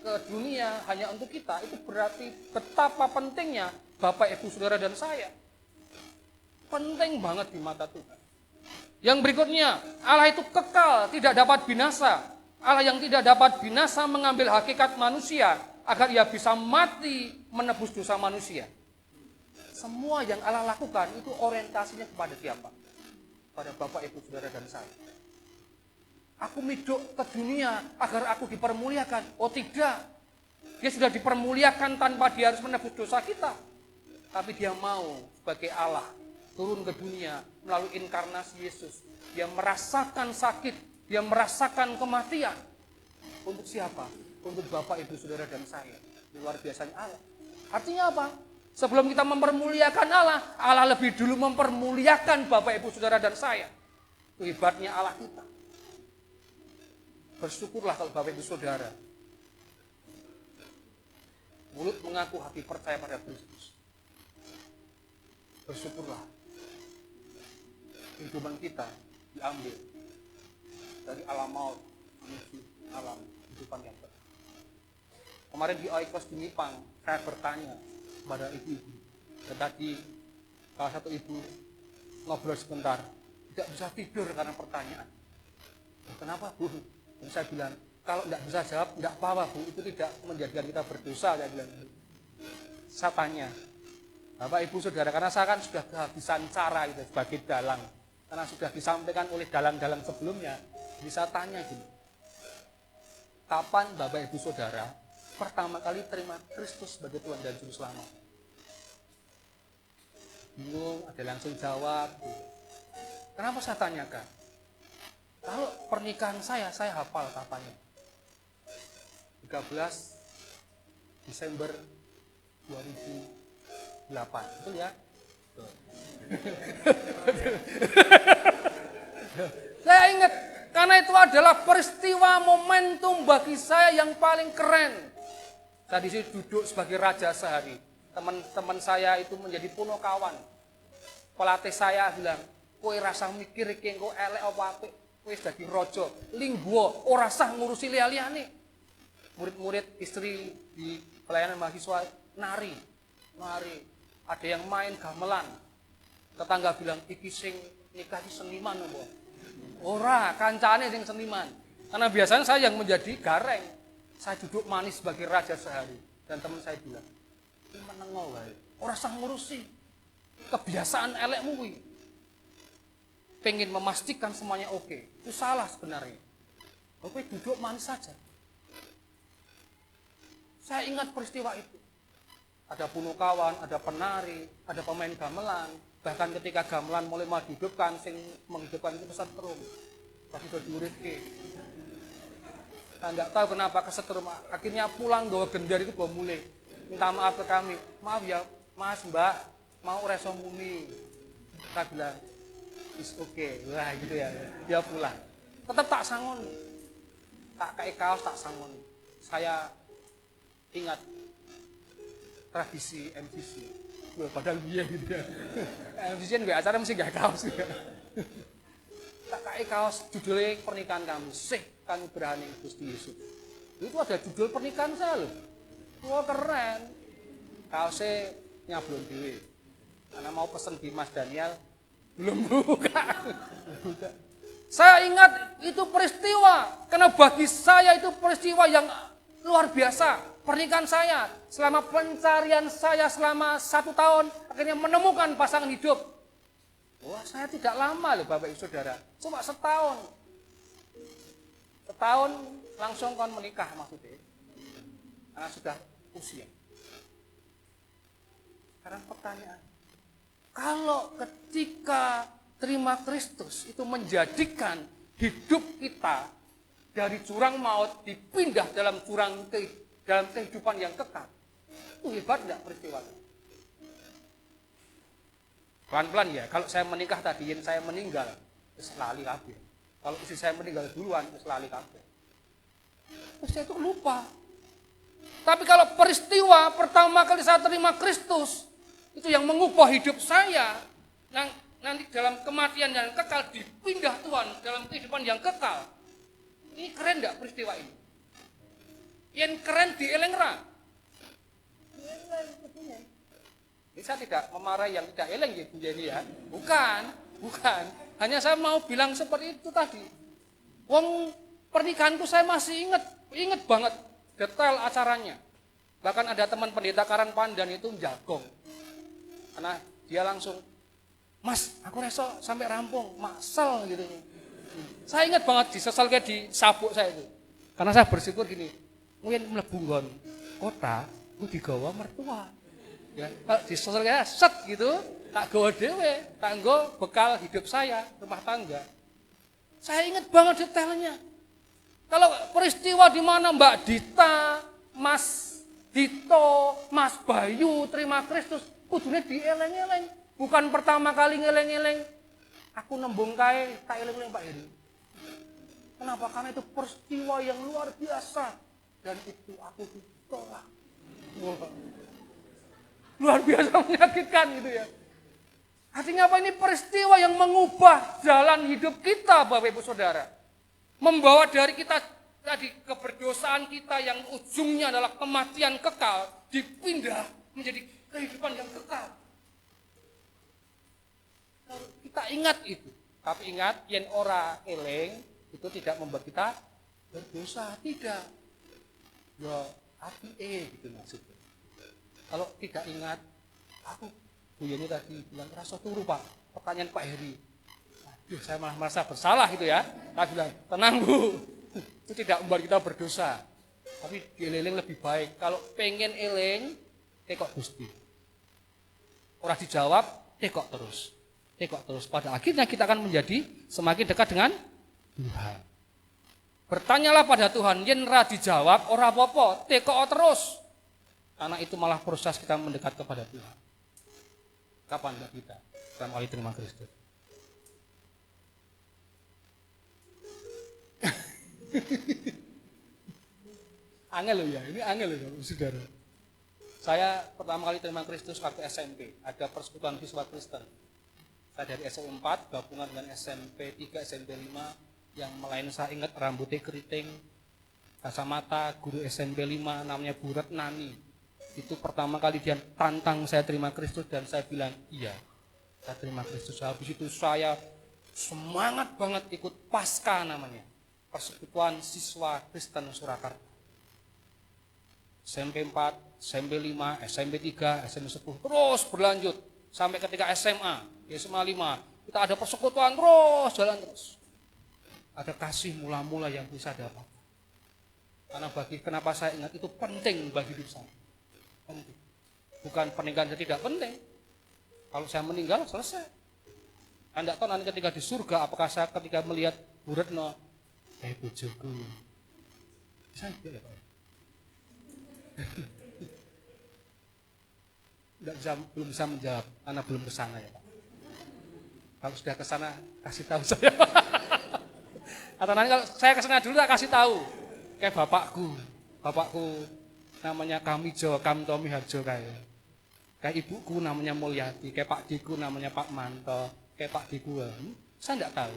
ke dunia hanya untuk kita. Itu berarti betapa pentingnya Bapak, Ibu, Saudara, dan saya. Penting banget di mata Tuhan. Yang berikutnya, Allah itu kekal, tidak dapat binasa. Allah yang tidak dapat binasa mengambil hakikat manusia agar ia bisa mati menebus dosa manusia. Semua yang Allah lakukan itu orientasinya kepada siapa? Pada Bapak, Ibu, Saudara, dan saya. Aku hidup ke dunia agar aku dipermuliakan. Oh tidak. Dia sudah dipermuliakan tanpa dia harus menebus dosa kita. Tapi dia mau sebagai Allah turun ke dunia melalui inkarnasi Yesus. Dia merasakan sakit. Dia merasakan kematian. Untuk siapa? Untuk Bapak, Ibu, Saudara, dan saya. Luar biasanya Allah. Artinya apa? Sebelum kita mempermuliakan Allah, Allah lebih dulu mempermuliakan Bapak, Ibu, Saudara, dan saya. Itu hebatnya Allah kita. Bersyukurlah kalau Bapak, Ibu, Saudara. Mulut mengaku, hati percaya pada Kristus. Bersyukurlah. Kehidupan kita diambil dari alam maut menuju alam kehidupan yang baru. Kemarin di Oikos di Nipang, saya bertanya kepada ibu-ibu. Dan tadi salah satu ibu ngobrol sebentar, tidak bisa tidur karena pertanyaan. Kenapa, Bu? Dan saya bilang, kalau tidak bisa jawab, tidak apa-apa, Bu. Itu tidak menjadikan kita berdosa, saya bilang. Saya tanya, Bapak, Ibu, Saudara, karena saya kan sudah kehabisan cara itu sebagai dalang. Karena sudah disampaikan oleh dalang-dalang sebelumnya. Bisa tanya gini, kapan Bapak, Ibu, Saudara pertama kali terima Kristus sebagai Tuhan dan Juru Selamat? Bingung, ada langsung jawab. Kenapa saya tanyakan? Kalau pernikahan saya hafal kapannya. 13 Desember 2008, betul ya? Betul. Saya ingat, karena itu adalah peristiwa momentum bagi saya yang paling keren. Saya di sini duduk sebagai raja sehari. Teman-teman saya itu menjadi punokawan. Pelatih saya bilang, kowe rasa mikir iki engko elek apa apik, kowe dadi raja. Linggo ora sah ngurusi liya-liyane. Murid-murid istri di pelayanan mahasiswa nari. Ada yang main gamelan. Tetangga bilang, iki sing nikah seniman apa? Ora, kancane sing seniman. Karena biasanya saya yang menjadi gareng. Saya duduk manis sebagai raja sehari. Dan teman saya bilang, ini menengok wae. Ora usah ngurusi. Kebiasaan elekmu kuwi. Pengen memastikan semuanya oke. Itu salah sebenarnya. Oke, duduk manis saja. Saya ingat peristiwa itu. Ada punukawan, ada penari, ada pemain gamelan. Bahkan ketika gamelan mulai mau dihidupkan, sing menghidupkan itu kesetrum. Tapi udah diuripke. Nah, enggak tahu kenapa kesetrum. Akhirnya pulang bawa gendar itu bawa mulai. Minta maaf ke kami. Maaf ya, Mas, Mbak, mau reso muni. Saya bilang, is okay. Wah gitu ya. Dia pulang. Tetap tak sangon. Tak kayak kaos, tak sangon. Saya ingat tradisi MCC. Wah, padahal dia gitu ya. MCC nggak acara mesti nggak kaos. Tak kayak kaos judulnya pernikahan kami. Sih kami berani Gusti Yesus. Itu ada judul pernikahan saya loh. Wah keren. Kaosnya nyablon dewe. Karena mau pesen di Mas Daniel belum buka. Saya ingat itu peristiwa. Karena bagi saya itu peristiwa yang luar biasa. Pernikahan saya, selama pencarian saya selama 1 tahun, akhirnya menemukan pasangan hidup. Wah, saya tidak lama loh Bapak Ibu Saudara, cuma setahun. Setahun langsung kon menikah maksudnya, karena sudah usia. Sekarang pertanyaan, kalau ketika terima Kristus itu menjadikan hidup kita dari jurang maut dipindah dalam dalam kehidupan yang kekal. Itu hebat enggak peristiwa? Pelan-pelan ya, kalau saya menikah tadi, saya meninggal, terus lali kabeh. Kalau istri saya meninggal duluan, terus lali kabeh. Terus saya itu lupa. Tapi kalau peristiwa pertama kali saya terima Kristus, itu yang mengubah hidup saya, yang nanti dalam kematian yang kekal dipindah Tuhan dalam kehidupan yang kekal. Ini keren enggak peristiwa ini? Yang keren di eleng-ra. Ini saya tidak memarahi yang tidak eleng ya Bu Jenny ya. Bukan. Hanya saya mau bilang seperti itu tadi. Wong pernikahanku saya masih ingat banget detail acaranya. Bahkan ada teman pendeta Karangpandan itu jagong. Karena dia langsung, Mas, aku reso sampai rampung, maksel gitu. Saya ingat banget disesal kayak di sabuk saya itu. Karena saya bersyukur gini. Mungkin mlebu nggon kota, ku digawa mertua. Ya, kalau disosol kayak set gitu, tak gawa dhewe, tak nggo bekal hidup saya, rumah tangga. Saya ingat banget detailnya. Kalau peristiwa di mana Mbak Dita, Mas Dito, Mas Bayu terima Kristus, kudune dieleng-eleng. Bukan pertama kali ngeleng-eleng. Aku nembung kae tak eleng-eleng Pak Heri. Kenapa? Karena itu peristiwa yang luar biasa. Dan itu aku ditolak. Luar biasa menyakitkan gitu ya. Artinya apa? Ini peristiwa yang mengubah jalan hidup kita Bapak Ibu Saudara. Membawa dari kita tadi keberdosaan kita yang ujungnya adalah kematian kekal, dipindah menjadi kehidupan yang kekal. Kita ingat itu. Tapi ingat, yen ora eleng, itu tidak membuat kita berdosa. Tidak. Ya, api gitu maksudnya. Kalau tidak ingat, aku Bu Yeni tadi bilang rasa turu Pak. Pertanyaan Pak Heri. Aduh, saya malah merasa bersalah gitu ya. Saya bilang, tenang Bu, itu tidak membuat kita berdosa. Tapi dieling lebih baik. Kalau pengen eling, tekok Gusti. Orang dijawab, tekok terus. Tekok terus. Pada akhirnya kita akan menjadi semakin dekat dengan Tuhan. Bertanyalah pada Tuhan, yen ra dijawab, ora apa-apa, tekok terus. Karena itu malah proses kita mendekat kepada Tuhan. Kapan Mbak kita pertama kali terima Kristus? Angel loh ya, ini angel loh Saudara. Saya pertama kali terima Kristus waktu SMP, ada persekutuan siswa Kristen. Saya dari SMP 4, gabungan dengan SMP 3, SMP 5, yang melain saya ingat rambutnya keriting, kacamata, guru SMP 5 namanya Bu Retnani. Itu pertama kali dia tantang saya terima Kristus dan saya bilang iya, saya terima Kristus. Habis itu saya semangat banget ikut Paskah namanya. Persekutuan Siswa Kristen Surakarta. SMP 4, SMP 5, SMP 3, SMP 10, terus berlanjut sampai ketika SMA 5, kita ada persekutuan terus, jalan terus. Ada kasih mula-mula yang bisa dapat. Karena kenapa saya ingat itu penting bagi hidup saya. Penting. Bukan pernikahan yang tidak penting. Kalau saya meninggal, selesai. Anda tahu nanti ketika di surga, apakah saya ketika melihat Bu Retno, bojoku. Bisa ya Pak? Belum bisa menjawab, karena belum ke sana ya Pak. Kalau sudah ke sana, kasih tahu saya. Atau nanti kalau saya ke sana dulu, tak kasih tahu. Kayak bapakku namanya Kamijo, Kamtomi Harjo kayak ibuku namanya Mulyati, kayak Pak Diku namanya Pak Manto, kayak Pak Diku. Saya tidak tahu.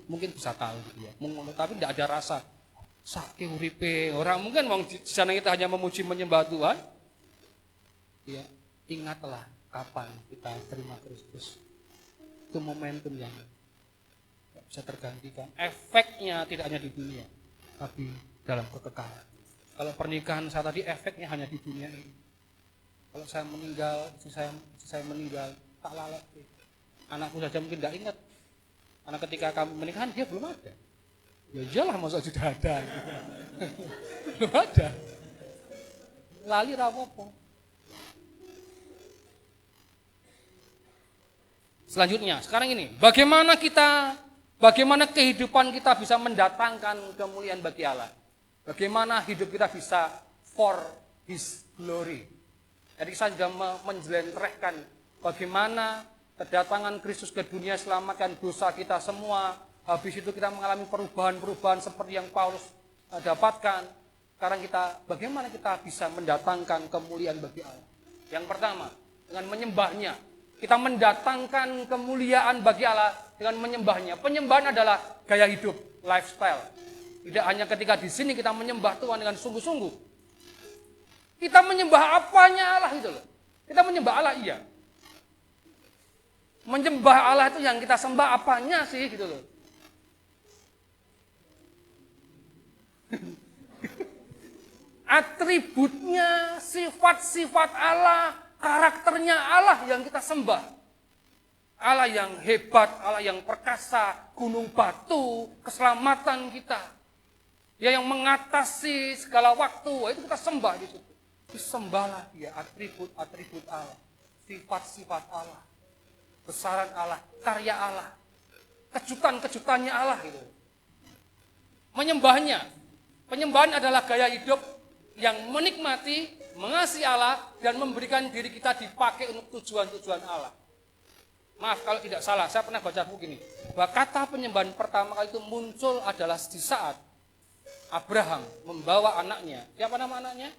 Mungkin bisa tahu gitu ya. Tapi tidak ada rasa sakit uripe orang. Mungkin di sana kita hanya memuji menyembah Tuhan. Ya, ingatlah kapan kita terima Kristus. Itu momentum yang tidak bisa tergantikan. Efeknya tidak hanya di dunia, tapi dalam kekekalan. Kalau pernikahan saya tadi efeknya hanya di dunia ini. Kalau saya meninggal, istri saya meninggal, tak lalek. Anakku saja mungkin tidak ingat. Karena ketika kami menikah dia belum ada. Ya iyalah masa sudah ada. Belum ada. Lali rapopo. Selanjutnya, sekarang ini, bagaimana kehidupan kita bisa mendatangkan kemuliaan bagi Allah? Bagaimana hidup kita bisa for His glory? Jadi saya sudah menjelentrehkan bagaimana kedatangan Kristus ke dunia selamatkan dosa kita semua. Habis itu kita mengalami perubahan-perubahan seperti yang Paulus dapatkan. Sekarang bagaimana kita bisa mendatangkan kemuliaan bagi Allah? Yang pertama, dengan menyembahnya. Kita mendatangkan kemuliaan bagi Allah dengan menyembahnya. Penyembahan adalah gaya hidup, lifestyle. Tidak hanya ketika di sini kita menyembah Tuhan dengan sungguh-sungguh. Kita menyembah apanya Allah itu loh. Kita menyembah Allah iya. Menyembah Allah itu yang kita sembah apanya sih gitu loh. Atributnya, sifat-sifat Allah, karakternya Allah yang kita sembah. Allah yang hebat, Allah yang perkasa, gunung batu, keselamatan kita. Ya yang mengatasi segala waktu, itu kita sembah di situ. Disembahlah dia, atribut-atribut Allah, sifat-sifat Allah, besaran Allah, karya Allah, kejutan-kejutannya Allah gitu. Menyembahnya. Penyembahan adalah gaya hidup yang menikmati, mengasihi Allah, dan memberikan diri kita dipakai untuk tujuan-tujuan Allah. Maaf kalau tidak salah, saya pernah baca buku ini. Bahwa kata penyembahan pertama kali itu muncul adalah di saat Abraham membawa anaknya. Siapa nama anaknya?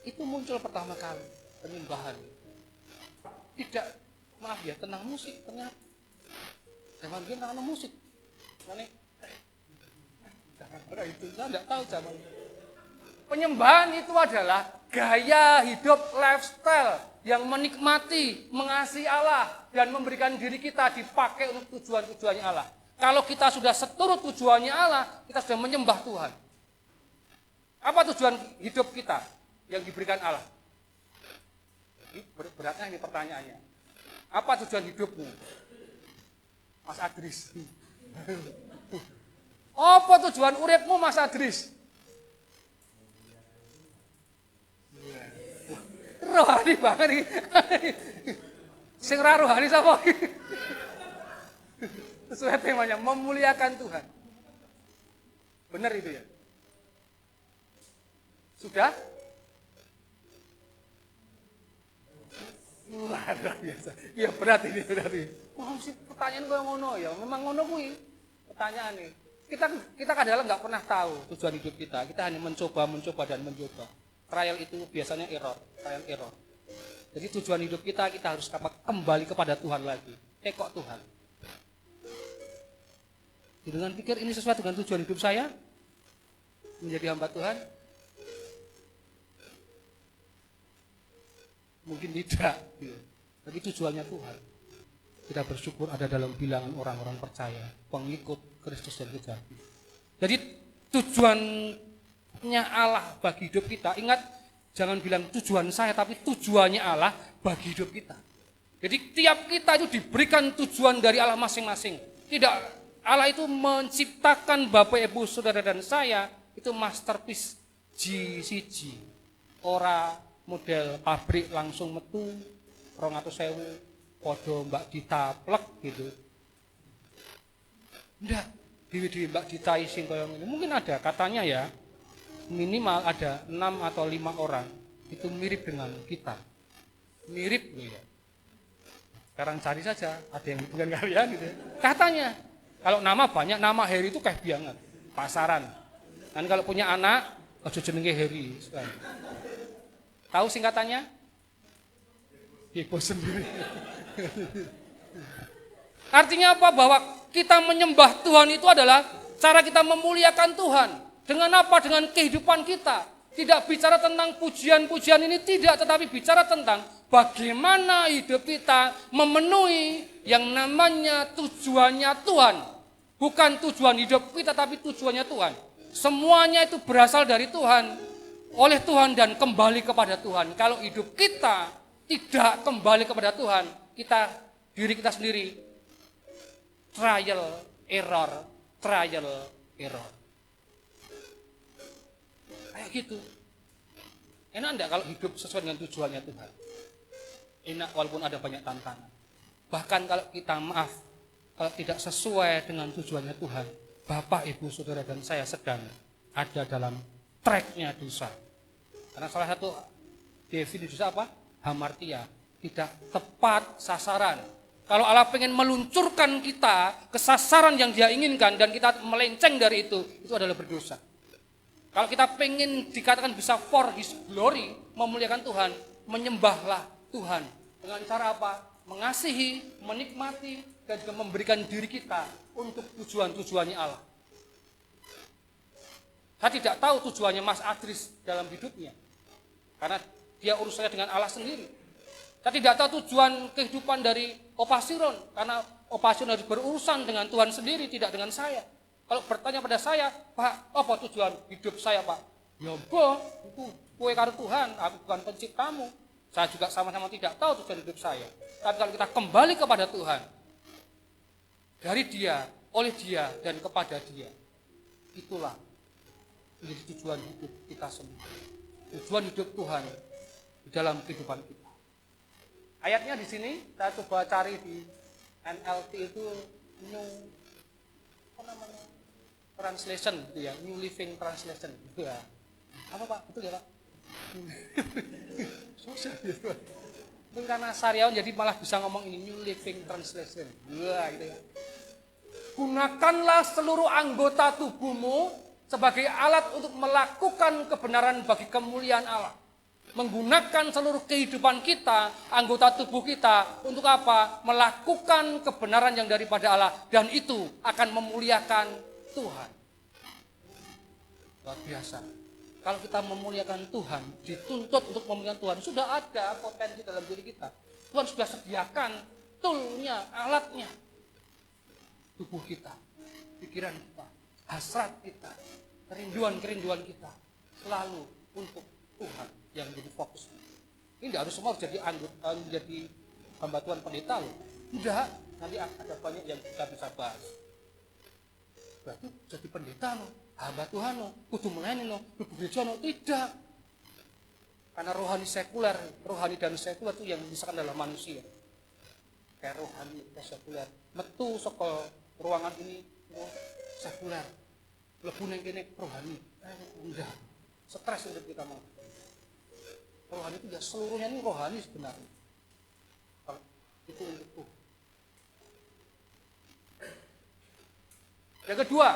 Itu muncul pertama kali, penyembahan. Tidak, maaf ya, tentang musik ternyata. Zaman dulu tentang musik. Itu saya tidak tahu zaman. Penyembahan itu adalah gaya hidup lifestyle yang menikmati, mengasihi Allah dan memberikan diri kita dipakai untuk tujuan-tujuannya Allah. Kalau kita sudah seturut tujuannya Allah, kita sudah menyembah Tuhan. Apa tujuan hidup kita yang diberikan Allah? Beratnya ini pertanyaannya. Apa tujuan hidupmu? Mas Adris. Apa tujuan uripmu Mas Adris? Rohani banget nih. Sing ra rohani sapa iki? Sesuai temanya, memuliakan Tuhan. Benar itu ya? Sudah? Luar biasa. Iya berat ini. Wah, sih pertanyaan gue ngono ya. Memang ngono kuwi pertanyaan nih. Kita kadang-kadang nggak pernah tahu tujuan hidup kita. Kita hanya mencoba dan mencoba. Trial itu biasanya trial error. Jadi tujuan hidup kita harus kembali kepada Tuhan lagi. Kok Tuhan. Dengan pikir ini sesuai dengan tujuan hidup saya, menjadi hamba Tuhan. Mungkin tidak, tapi tujuannya Tuhan. Kita bersyukur ada dalam bilangan orang-orang percaya, pengikut Kristus yang sejati. Jadi tujuannya Allah bagi hidup kita, ingat jangan bilang tujuan saya, tapi tujuannya Allah bagi hidup kita. Jadi tiap kita itu diberikan tujuan dari Allah masing-masing. Tidak, Allah itu menciptakan Bapak Ibu Saudara dan saya itu masterpiece G1. Ora model pabrik langsung metu 200.000 podo Mbak Dita plek gitu. Enggak, dewi-dewi Mbak Dita ising koyo ngene. Mungkin ada katanya ya, minimal ada 6 atau 5 orang itu mirip dengan kita. Mirip loh ya. Sekarang cari saja, ada yang bukan kalian gitu. Katanya, kalau nama banyak, nama Heri itu kayak banget, pasaran. Dan kalau punya anak, aja jenenge Heri. Tahu singkatannya? Hebo sendiri. Artinya apa? Bahwa kita menyembah Tuhan itu adalah cara kita memuliakan Tuhan. Dengan apa? Dengan kehidupan kita. Tidak bicara tentang pujian-pujian ini, tidak, tetapi bicara tentang bagaimana hidup kita memenuhi yang namanya tujuannya Tuhan. Bukan tujuan hidup kita, tapi tujuannya Tuhan. Semuanya itu berasal dari Tuhan, oleh Tuhan dan kembali kepada Tuhan. Kalau hidup kita tidak kembali kepada Tuhan, diri kita sendiri trial error. Kayak gitu. Enak enggak kalau hidup sesuai dengan tujuannya Tuhan? Enak walaupun ada banyak tantangan. Bahkan kalau kita kalau tidak sesuai dengan tujuannya Tuhan, Bapak, Ibu, Saudara dan saya sedang ada dalam tracknya dosa. Karena salah satu definisi dosa apa? Hamartia, tidak tepat sasaran. Kalau Allah pengen meluncurkan kita ke sasaran yang Dia inginkan dan kita melenceng dari itu adalah berdosa. Kalau kita pengen dikatakan bisa for His glory, memuliakan Tuhan, menyembahlah Tuhan. Dengan cara apa? Mengasihi, menikmati, dan juga memberikan diri kita untuk tujuan-tujuannya Allah. Saya tidak tahu tujuannya Mas Adris dalam hidupnya. Karena dia urusannya dengan Allah sendiri. Saya tidak tahu tujuan kehidupan dari Opa Siron. Karena Opa Siron harus berurusan dengan Tuhan sendiri, tidak dengan saya. Kalau bertanya pada saya, Pak, apa tujuan hidup saya, Pak? Ya, boh, itu kue karo Tuhan, aku bukan penciptamu. Saya juga sama-sama tidak tahu tujuan hidup saya. Tapi kalau kita kembali kepada Tuhan, dari Dia, oleh Dia, dan kepada Dia, itulah menjadi tujuan hidup kita semua. Tujuan hidup Tuhan di dalam kehidupan kita. Ayatnya di sini, saya coba cari di NLT itu translation gitu ya, New Living Translation gitu ya. Apa Pak? Betul ya Pak? Susah gitu. Mungkin karena Saryawan jadi malah bisa ngomong ini New Living Translation. Wah gitu ya. Gunakanlah seluruh anggota tubuhmu sebagai alat untuk melakukan kebenaran bagi kemuliaan Allah. Menggunakan seluruh kehidupan kita, anggota tubuh kita, untuk apa? Melakukan kebenaran yang daripada Allah. Dan itu akan memuliakan Tuhan. Luar biasa. Kalau kita memuliakan Tuhan, dituntut untuk memuliakan Tuhan, sudah ada potensi dalam diri kita. Tuhan sudah sediakan toolnya, alatnya. Tubuh kita, pikiran kita, hasrat kita, kerinduan kita, selalu untuk Tuhan yang menjadi fokus. Ini tidak harus semua jadi anggota, menjadi hamba Tuhan pendeta loh. Tidak, nanti ada banyak yang kita bisa bahas. Berarti jadi pendeta loh, hamba Tuhan loh, kudu melayani loh, kudu gereja loh. Tidak. Karena rohani sekuler, rohani dan sekuler itu yang misalkan dalam manusia. Kayak rohani dan sekuler. Metu saka ruangan ini sekuler. Lebu ning kene rohani. Enggak. Stres hidup kita mau. Rohani itu ya seluruhnya ini rohani sebenarnya. Kalau itu untuk Tuhan. Yang kedua,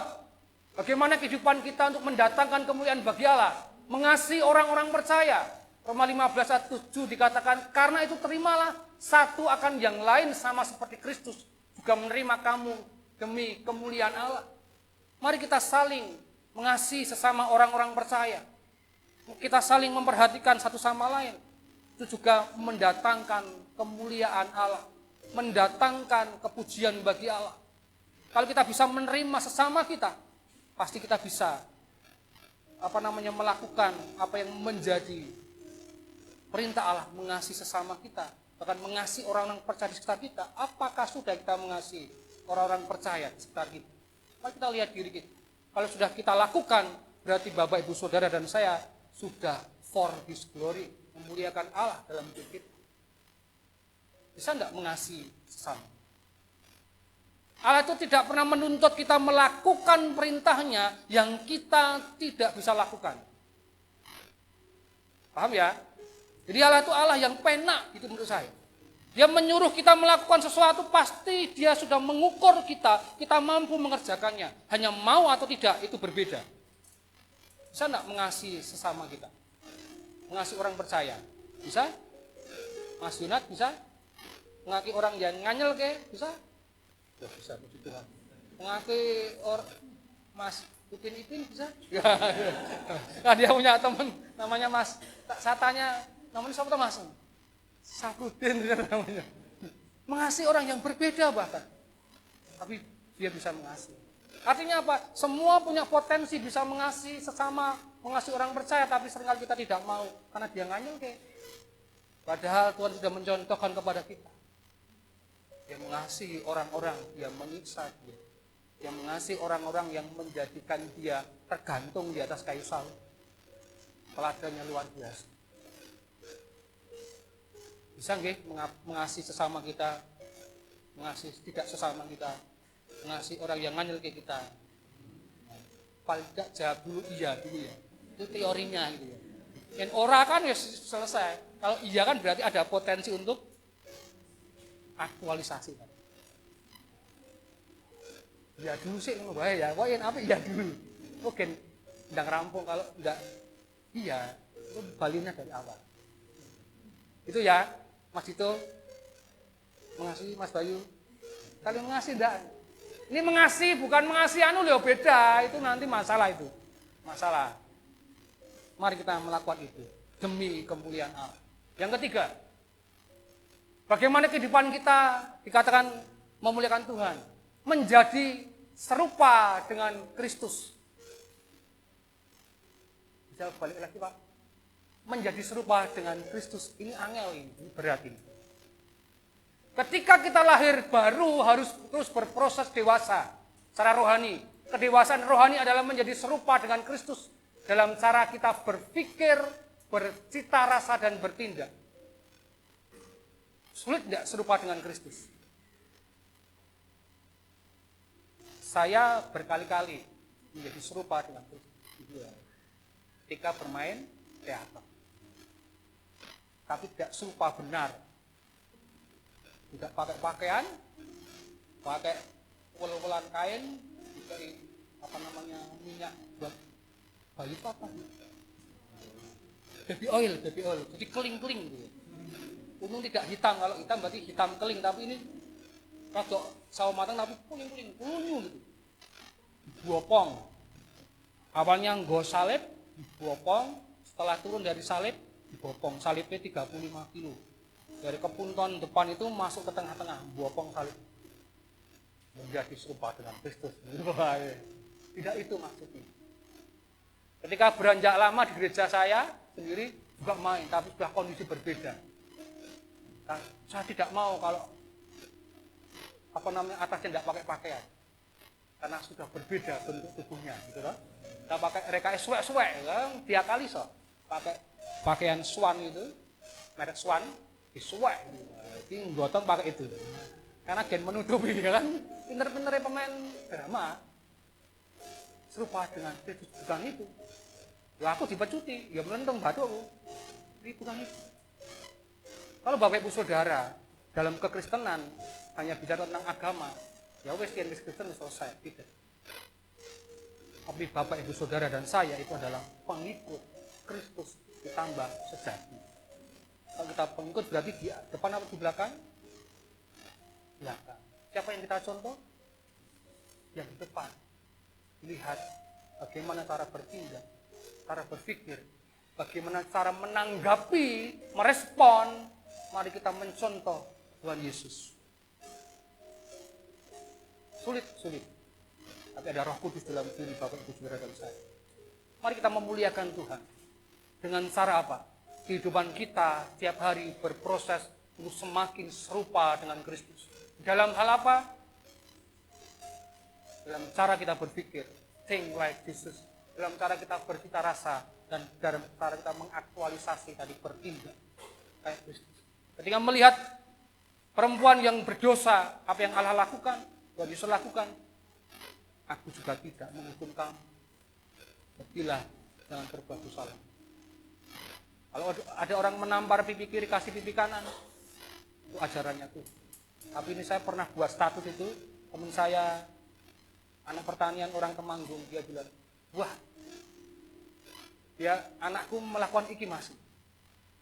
bagaimana kehidupan kita untuk mendatangkan kemuliaan bagi Allah? Mengasihi orang-orang percaya. Roma 15 ayat 7 dikatakan, karena itu terimalah satu akan yang lain sama seperti Kristus juga menerima kamu demi kemuliaan Allah. Mari kita saling mengasihi sesama orang-orang percaya. Kita saling memperhatikan satu sama lain. Itu juga mendatangkan kemuliaan Allah. Mendatangkan kepujian bagi Allah. Kalau kita bisa menerima sesama kita, pasti kita bisa melakukan apa yang menjadi perintah Allah, mengasihi sesama kita, bahkan mengasihi orang-orang percaya di sekitar kita. Apakah sudah kita mengasihi orang-orang percaya di sekitar kita? Mari kita lihat diri kita. Kalau sudah kita lakukan, berarti Bapak, Ibu, Saudara, dan saya sudah for His glory, memuliakan Allah dalam hidup kita. Bisa enggak mengasihi sesama? Allah itu tidak pernah menuntut kita melakukan perintahnya yang kita tidak bisa lakukan. Paham ya? Jadi Allah itu Allah yang penak, gitu menurut saya. Dia menyuruh kita melakukan sesuatu, pasti dia sudah mengukur kita mampu mengerjakannya. Hanya mau atau tidak, itu berbeda. Bisa enggak mengasihi sesama kita? Mengasihi orang percaya? Bisa? Mas Yunat bisa? Mengasihi orang yang nganyel ke? Bisa? Ya bisa, puji Tuhan. Mengasihi Mas Ipin bisa? Ya. Nah, dia punya teman namanya Mas. Saya tanya, namanya siapa Mas? Saprudin namanya. Mengasihi orang yang berbeda bahkan. Tapi dia bisa mengasihi. Artinya apa? Semua punya potensi bisa mengasihi sesama, mengasihi orang percaya, tapi seringkali kita tidak mau karena dia nganyel ke. Padahal Tuhan sudah mencontohkan kepada kita. Dia mengasihi orang-orang yang menyiksa dia. Dia mengasihi orang-orang yang menjadikan dia tergantung di atas kayu salib. Teladannya luar biasa. Bisa nggih mengasihi sesama kita, mengasihi tidak sesama kita, mengasihi orang yang nganyel ke kita. Paling tidak jawab dulu iya dulu ya. Itu teorinya gitu ya. Dan ora kan ya selesai. Kalau iya kan berarti ada potensi untuk aktualisasi kan. Ya dulu sih ya, wae apa ya dulu. Mungkin ndang rampung kalau enggak iya, itu balinnya dari awal. Itu ya, Mas Dito. Mengasihi Mas Bayu. Kalian mengasihi enggak? Ini mengasihi bukan mengasihi lho, beda. Itu nanti masalah itu. Masalah. Mari kita melakukan itu demi kemuliaan Allah. Yang ketiga, bagaimana kehidupan kita dikatakan memuliakan Tuhan? Menjadi serupa dengan Kristus. Bisa balik lagi Pak. Menjadi serupa dengan Kristus. Ini angel ini, berat ini. Ketika kita lahir baru harus terus berproses dewasa secara rohani. Kedewasaan rohani adalah menjadi serupa dengan Kristus dalam cara kita berpikir, bercita rasa dan bertindak. Sulit tidak serupa dengan Kristus? Saya berkali-kali menjadi serupa dengan Kristus. Ketika bermain teater. Tapi tidak serupa benar. Tidak pakai pakaian, pakai wel-welan kain, diberi minyak buat bayi apa? Baby oil. Jadi keling-keling gitu. Untung tidak hitam, kalau hitam berarti hitam keling, tapi ini rada sawo matang tapi kuning-kuning, unyu gitu. Dibopong. Awalnya nggo salib, dibopong, setelah turun dari salib, dibopong. Salibnya 35 kilo. Dari kepunton depan itu masuk ke tengah-tengah, bopong salib. Menjadi serupa dengan Kristus. Tidak itu maksudnya. Ketika beranjak lama di gereja saya sendiri juga main, tapi sudah kondisi berbeda. Nah, saya tidak mau kalau atasnya tidak pakai pakaian, karena sudah berbeda bentuk tubuhnya, gitu loh. Kita pakai rekai suwek-suwek, kan? Tiap kali so pakai pakaian swan itu, merek swan, disuwek. Ini gotong pakai itu, karena gen menutupi kan. Pinter-pinternya pemain drama serupa dengan Kristus, bukan itu. Ya aku dipecuti, ya melentung batu aku. Ini bukan itu. Kalau Bapak Ibu Saudara dalam kekristenan hanya bicara tentang agama, ya wes kian Kristen selesai, tidak. Tapi Bapak Ibu Saudara dan saya itu adalah pengikut Kristus ditambah sejati. Kalau kita pengikut berarti di depan atau di belakang? Belakang. Siapa yang kita contoh? Yang di depan. Lihat bagaimana cara bertindak, cara berpikir, bagaimana cara menanggapi, merespon. Mari kita mencontoh Tuhan Yesus. Sulit. Tapi ada Roh Kudus dalam diri Bapak Ibu Saudara dan saya. Mari kita memuliakan Tuhan. Dengan cara apa? Kehidupan kita tiap hari berproses untuk semakin serupa dengan Kristus. Dalam hal apa? Dalam cara kita berpikir, think like Jesus. Dalam cara kita bercita rasa, dan dalam cara kita mengaktualisasi tadi bertindak kayak Kristus. Ketika melihat perempuan yang berdosa, apa yang Allah lakukan, Tuhan Yesus lakukan, aku juga tidak menghukum kamu. Pergilah, jangan berbuat dosa lagi. Kalau ada orang menampar pipi kiri, kasih pipi kanan, itu ajarannya tuh. Tapi ini saya pernah buat status itu, teman saya, anak pertanian orang Temanggung, dia bilang, wah, dia anakku melakukan iki mas.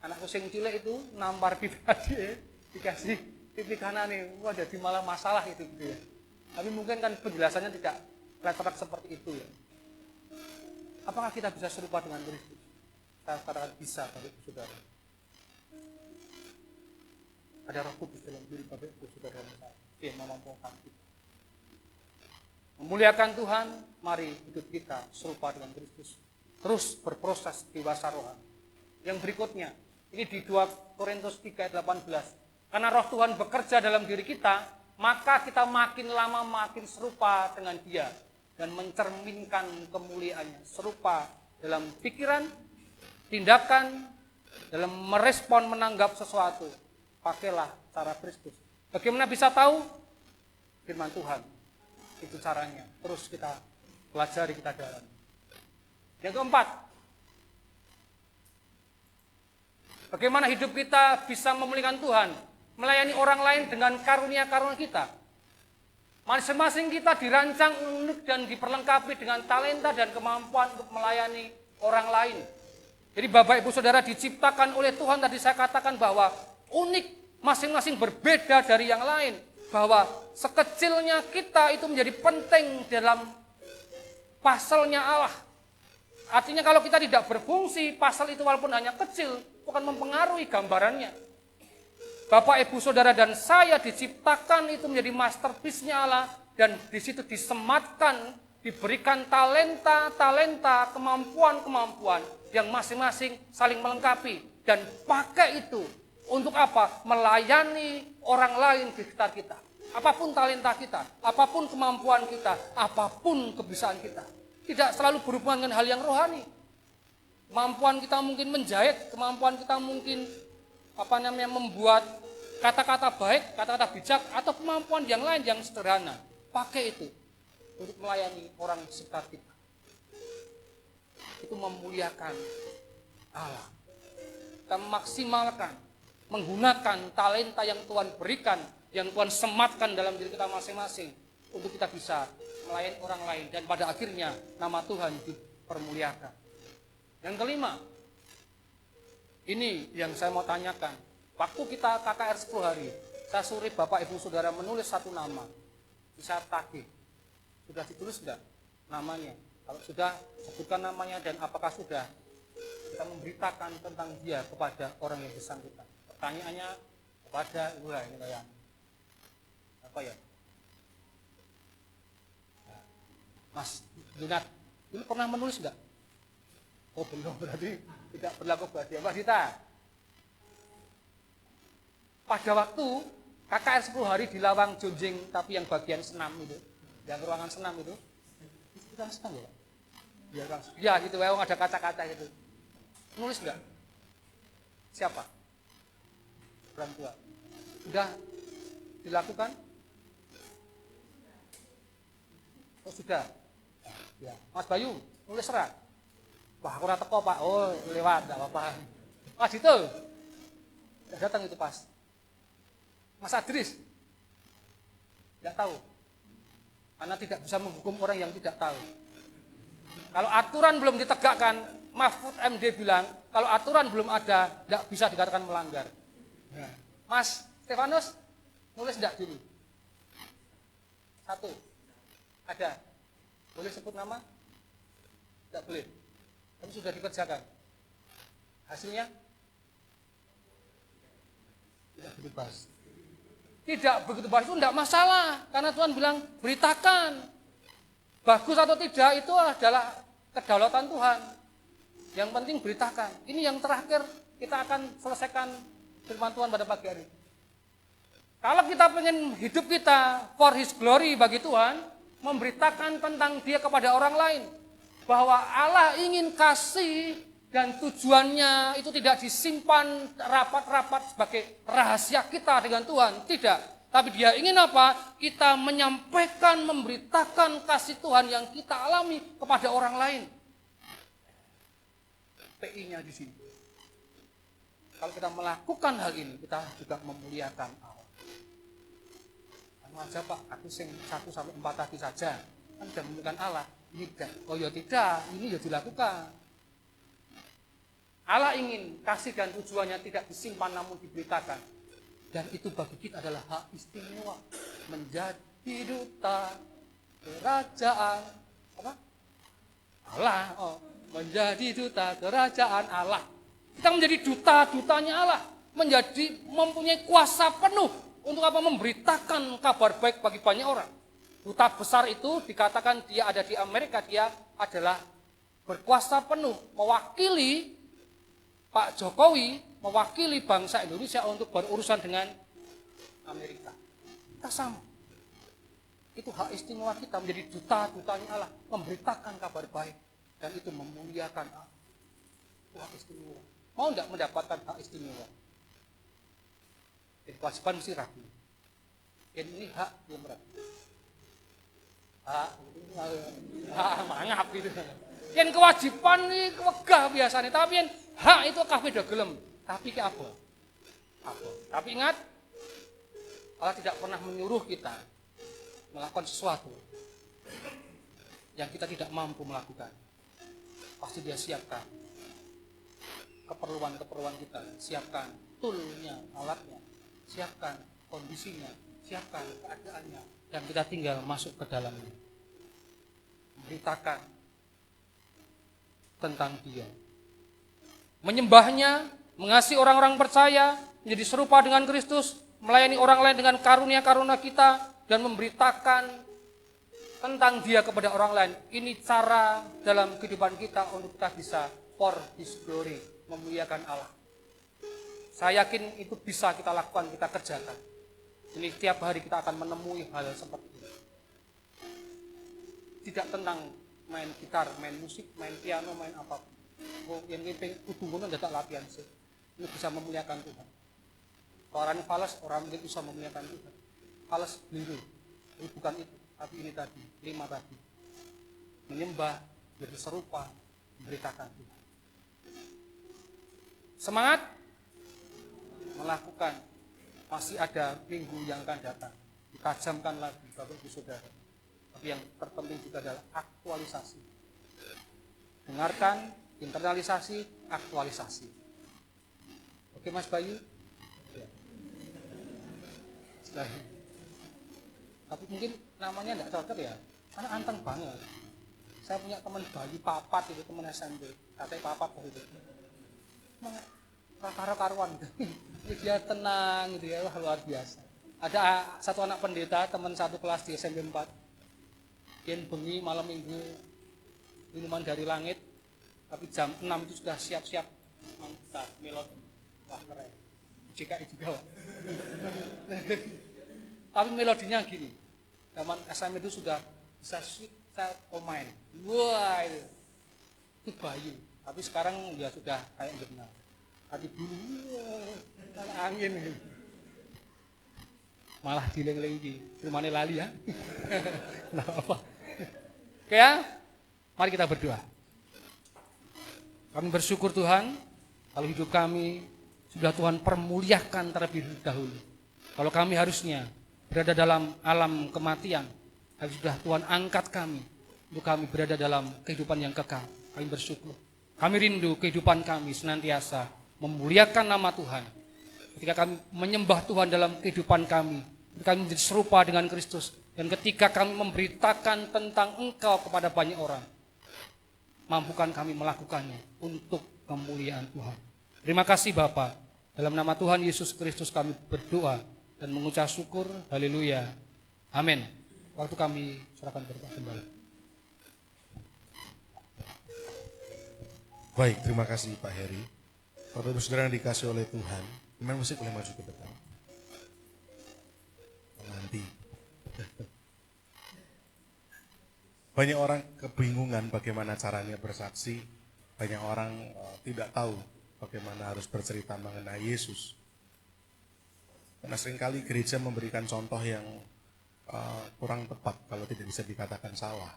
Anakku sing cilik itu nampar pipi adik, dikasih pipi kanan nih, wah jadi malah masalah itu gitu ya. Tapi mungkin kan penjelasannya tidak letak seperti itu ya. Apakah kita bisa serupa dengan Kristus? Saya katakan bisa, Bapak Ibu Saudara. Ada Roh Kudus dalam diri Bapak Ibu Saudara yang memampukan kita. Memuliakan Tuhan, mari hidup kita serupa dengan Kristus. Terus berproses dewasa rohani. Yang berikutnya, ini di 2 Korintus 3:18. Karena Roh Tuhan bekerja dalam diri kita, maka kita makin lama makin serupa dengan Dia dan mencerminkan kemuliaannya. Serupa dalam pikiran, tindakan, dalam merespon menanggap sesuatu. Pakailah cara Kristus. Bagaimana bisa tahu? Firman Tuhan. Itu caranya. Terus kita pelajari, kita dalami. Yang keempat, bagaimana hidup kita bisa memuliakan Tuhan, melayani orang lain dengan karunia-karunia kita. Masing-masing kita dirancang unik dan diperlengkapi dengan talenta dan kemampuan untuk melayani orang lain. Jadi Bapak Ibu Saudara diciptakan oleh Tuhan, tadi saya katakan bahwa unik, masing-masing berbeda dari yang lain. Bahwa sekecilnya kita itu menjadi penting dalam pasalnya Allah. Artinya kalau kita tidak berfungsi, pasal itu walaupun hanya kecil, bukan mempengaruhi gambarannya. Bapak, Ibu, Saudara, dan saya diciptakan itu menjadi masterpiece-nya Allah, dan di situ disematkan, diberikan talenta, kemampuan yang masing-masing saling melengkapi, dan pakai itu untuk apa? Melayani orang lain di sekitar kita. Apapun talenta kita, apapun kemampuan kita, apapun kebiasaan kita. Tidak selalu berhubungan dengan hal yang rohani. Kemampuan kita mungkin menjahit, kemampuan kita mungkin membuat kata-kata baik, kata-kata bijak, atau kemampuan yang lain yang sederhana. Pakai itu untuk melayani orang sekitar kita. Itu memuliakan Allah. Kita memaksimalkan, menggunakan talenta yang Tuhan berikan, yang Tuhan sematkan dalam diri kita masing-masing, untuk kita bisa melayani orang lain, dan pada akhirnya nama Tuhan dipermuliakan. Yang kelima, ini yang saya mau tanyakan. Waktu kita KKR 10 hari, saya suruh Bapak Ibu Saudara menulis satu nama. Bisa tagih. Sudah ditulis enggak namanya? Kalau sudah, sebutkan namanya, dan apakah sudah kita memberitakan tentang dia kepada orang yang bersangkutan. Pertanyaannya kepada Ibu ini kayak apa ya? Mas Junat, dulu pernah menulis enggak? Oh belum, berarti tidak berlaku buat dia. Mbak Dita, pada waktu KKR 10 hari di Lawang Jonjing, tapi yang bagian senam itu, yang ruangan senam itu kita senam ya? Ya gitu, ada kaca-kaca gitu. Nulis enggak? Siapa? Orang tua. Sudah dilakukan? Oh sudah. Ya. Mas Bayu, nulis serat. Wah, aku rata teko Pak. Oh, lewat, enggak apa-apa. Mas Dito. Enggak datang itu pas. Mas Adris. Enggak tahu. Karena tidak bisa menghukum orang yang tidak tahu. Kalau aturan belum ditegakkan, Mahfud MD bilang, kalau aturan belum ada, enggak bisa dikatakan melanggar. Mas Stefanus, nulis enggak dulu? Satu. Ada. Boleh sebut nama? Tidak boleh. Tapi sudah dikerjakan. Hasilnya? Tidak bebas. tidak begitu bagus itu tidak masalah. Karena Tuhan bilang beritakan. Bagus atau tidak itu adalah kedaulatan Tuhan. Yang penting beritakan. Ini yang terakhir kita akan selesaikan firman Tuhan pada pagi hari. Kalau kita pengen hidup kita for His glory bagi Tuhan, memberitakan tentang Dia kepada orang lain. Bahwa Allah ingin kasih dan tujuannya itu tidak disimpan rapat-rapat sebagai rahasia kita dengan Tuhan. Tidak. Tapi Dia ingin apa? Kita menyampaikan, memberitakan kasih Tuhan yang kita alami kepada orang lain. PI-nya di sini. Kalau kita melakukan hal ini, kita juga memuliakan Allah. Anu aja Pak, aku sing 1 sampai 4 tadi saja. Kan sudah memuliakan Allah. Ini tidak. Oh ya tidak, ini ya dilakukan. Allah ingin kasih dan tujuannya tidak disimpan namun diberitakan. Dan itu bagi kita adalah hak istimewa. Menjadi duta kerajaan apa? Allah. Oh, menjadi duta kerajaan Allah. Kita menjadi duta-dutanya Allah. Mempunyai kuasa penuh untuk apa? Memberitakan kabar baik bagi banyak orang. Duta besar itu dikatakan dia ada di Amerika, dia adalah berkuasa penuh mewakili Pak Jokowi, mewakili bangsa Indonesia untuk berurusan dengan Amerika. Kita sama. Itu hak istimewa kita menjadi duta-dutanya Allah, memberitakan kabar baik dan itu memuliakan Allah. Itu hak istimewa. Mau enggak mendapatkan hak istimewa? Jadi kewajiban mesti ragu. Ini hak belum ragu. Mangap gitu. Yang kewajiban ini wegah biasanya, tapi yang hak itu kabeh do gelem. Tapi ke apa? Tapi ingat, Allah tidak pernah menyuruh kita melakukan sesuatu yang kita tidak mampu melakukan. Pasti Dia siapkan keperluan kita, siapkan toolnya, alatnya, siapkan kondisinya, siapkan keadaannya, dan kita tinggal masuk ke dalamnya. Beritakan tentang Dia. Menyembahnya, mengasihi orang-orang percaya, menjadi serupa dengan Kristus, melayani orang lain dengan karunia-karunia kita, dan memberitakan tentang Dia kepada orang lain. Ini cara dalam kehidupan kita untuk kita bisa for His glory, memuliakan Allah. Saya yakin itu bisa kita lakukan, kita kerjakan. Ini tiap hari kita akan menemui hal seperti ini. Tidak tentang main gitar, main musik, main piano, main apapun. Yang penting kudu ngono ndak latihan sih. Ini bisa memuliakan Tuhan. Orang falas, orang mungkin bisa memuliakan Tuhan. Falas biru. Ini bukan itu, tapi ini tadi, 5 tadi. Menyembah, jadi serupa, memberitakan Tuhan. Semangat melakukan. Masih ada minggu yang akan datang. Ditajamkan lagi, Bapak Ibu Saudara. Tapi yang terpenting juga adalah aktualisasi. Dengarkan, internalisasi, aktualisasi. Oke Mas Bayu? Ya. Tapi mungkin namanya tidak cocok ya, karena anteng banget. Saya punya teman Bayu Papat, itu teman SMP. Katanya Papat begitu. Karo-karuan gitu. Dia tenang gitu ya, wah luar biasa. Ada satu anak pendeta, teman satu kelas di SMP 4. Yen bengi malam minggu minuman dari langit, tapi jam 6 itu sudah siap-siap mantap melodi. Wah keren. JKI juga. Tapi melodinya gini. Zaman SMP itu sudah bisa sweet child of mine. Wah itu Bayu. Tapi sekarang ya sudah kayak benar. Tadi dulu angin malah dileng-leng di rumahnya lali ya. Nah, apa? Oke ya, mari kita berdoa. Kami bersyukur Tuhan, kalau hidup kami sudah Tuhan permuliakan terlebih dahulu. Kalau kami harusnya berada dalam alam kematian, tapi sudah Tuhan angkat kami untuk kami berada dalam kehidupan yang kekal. Kami bersyukur. Kami rindu kehidupan kami senantiasa memuliakan nama Tuhan. Ketika kami menyembah Tuhan dalam kehidupan kami menjadi serupa dengan Kristus. Dan ketika kami memberitakan tentang Engkau kepada banyak orang, mampukan kami melakukannya untuk kemuliaan Tuhan. Terima kasih Bapa. Dalam nama Tuhan Yesus Kristus kami berdoa. dan mengucap syukur. Haleluya. Amin. Waktu kami serahkan kepada Pak Gembala. Baik, terima kasih Pak Heri. Bapak Ibu Saudara yang dikasih oleh Tuhan, pemain musik boleh maju ke depan. Nanti. Banyak orang kebingungan bagaimana caranya bersaksi. Banyak orang tidak tahu bagaimana harus bercerita mengenai Yesus. Karena seringkali gereja memberikan contoh yang kurang tepat kalau tidak bisa dikatakan salah.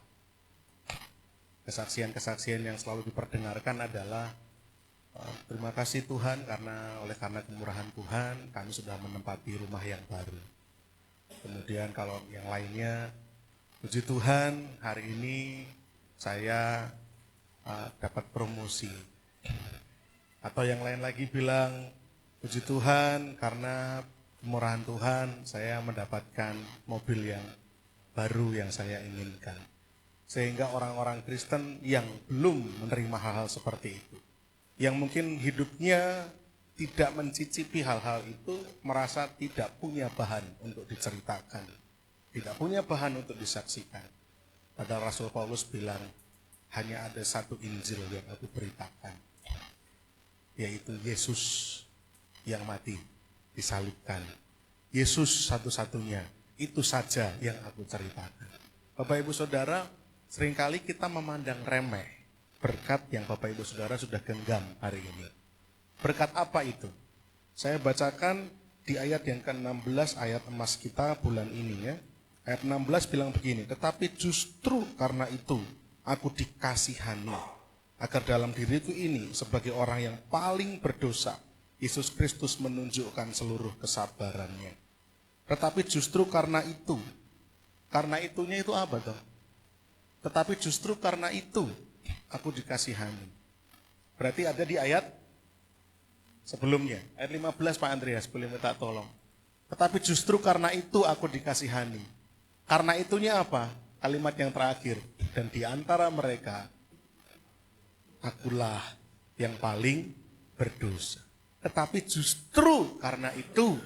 Kesaksian-kesaksian yang selalu diperdengarkan adalah terima kasih Tuhan karena kemurahan Tuhan kami sudah menempati rumah yang baru. Kemudian kalau yang lainnya, puji Tuhan hari ini saya dapat promosi. Atau yang lain lagi bilang, puji Tuhan karena kemurahan Tuhan saya mendapatkan mobil yang baru yang saya inginkan. Sehingga orang-orang Kristen yang belum menerima hal-hal seperti itu, yang mungkin hidupnya tidak mencicipi hal-hal itu, merasa tidak punya bahan untuk diceritakan, tidak punya bahan untuk disaksikan. Padahal Rasul Paulus bilang, hanya ada satu Injil yang aku beritakan, yaitu Yesus yang mati, disalibkan. Yesus satu-satunya, itu saja yang aku ceritakan. Bapak Ibu Saudara, seringkali kita memandang remeh berkat yang Bapak Ibu Saudara sudah genggam hari ini. Berkat apa itu? Saya bacakan di ayat yang ke-16, ayat emas kita bulan ini ya. Ayat 16 bilang begini, tetapi justru karena itu aku dikasihani, agar dalam diriku ini sebagai orang yang paling berdosa, Yesus Kristus menunjukkan seluruh kesabarannya. Tetapi justru karena itunya itu apa toh? Tetapi justru karena itu aku dikasihani. Berarti ada di ayat sebelumnya, ayat 15 Pak Andreas, boleh minta tolong. Tetapi justru karena itu aku dikasihani. Karena itunya apa? Kalimat yang terakhir, dan di antara mereka akulah yang paling berdosa. Tetapi justru karena itu,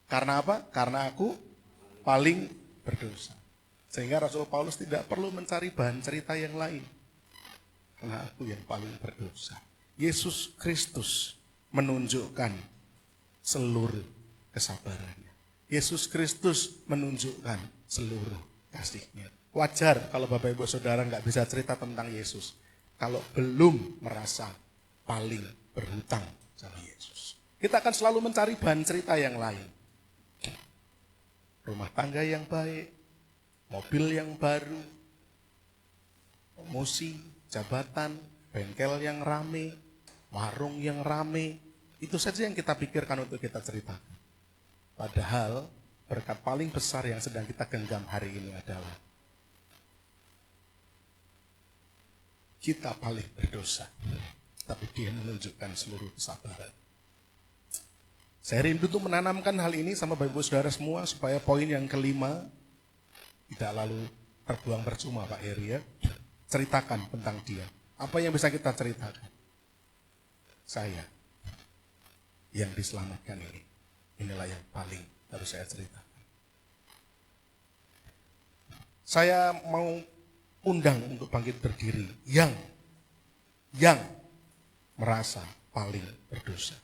karena apa? Karena aku paling berdosa. Sehingga Rasul Paulus tidak perlu mencari bahan cerita yang lain. Karena aku yang paling berdosa. Yesus Kristus menunjukkan seluruh kesabarannya. Yesus Kristus menunjukkan seluruh kasih-Nya. Wajar kalau Bapak Ibu Saudara nggak bisa cerita tentang Yesus kalau belum merasa paling berhutang sama Yesus. Kita akan selalu mencari bahan cerita yang lain. Rumah tangga yang baik, mobil yang baru, promosi, jabatan, bengkel yang rame, warung yang rame. Itu saja yang kita pikirkan untuk kita ceritakan. Padahal berkat paling besar yang sedang kita genggam hari ini adalah kita paling berdosa, tapi Dia menunjukkan seluruh kesabaran. Saya rindu untuk menanamkan hal ini sama Bapak Ibu Saudara semua supaya poin yang kelima tidak lalu terbuang percuma Pak Heri ya. Ceritakan tentang Dia. Apa yang bisa kita ceritakan? Saya yang diselamatkan ini. Inilah yang paling harus saya ceritakan. Saya mau undang untuk bangkit berdiri yang merasa paling berdosa.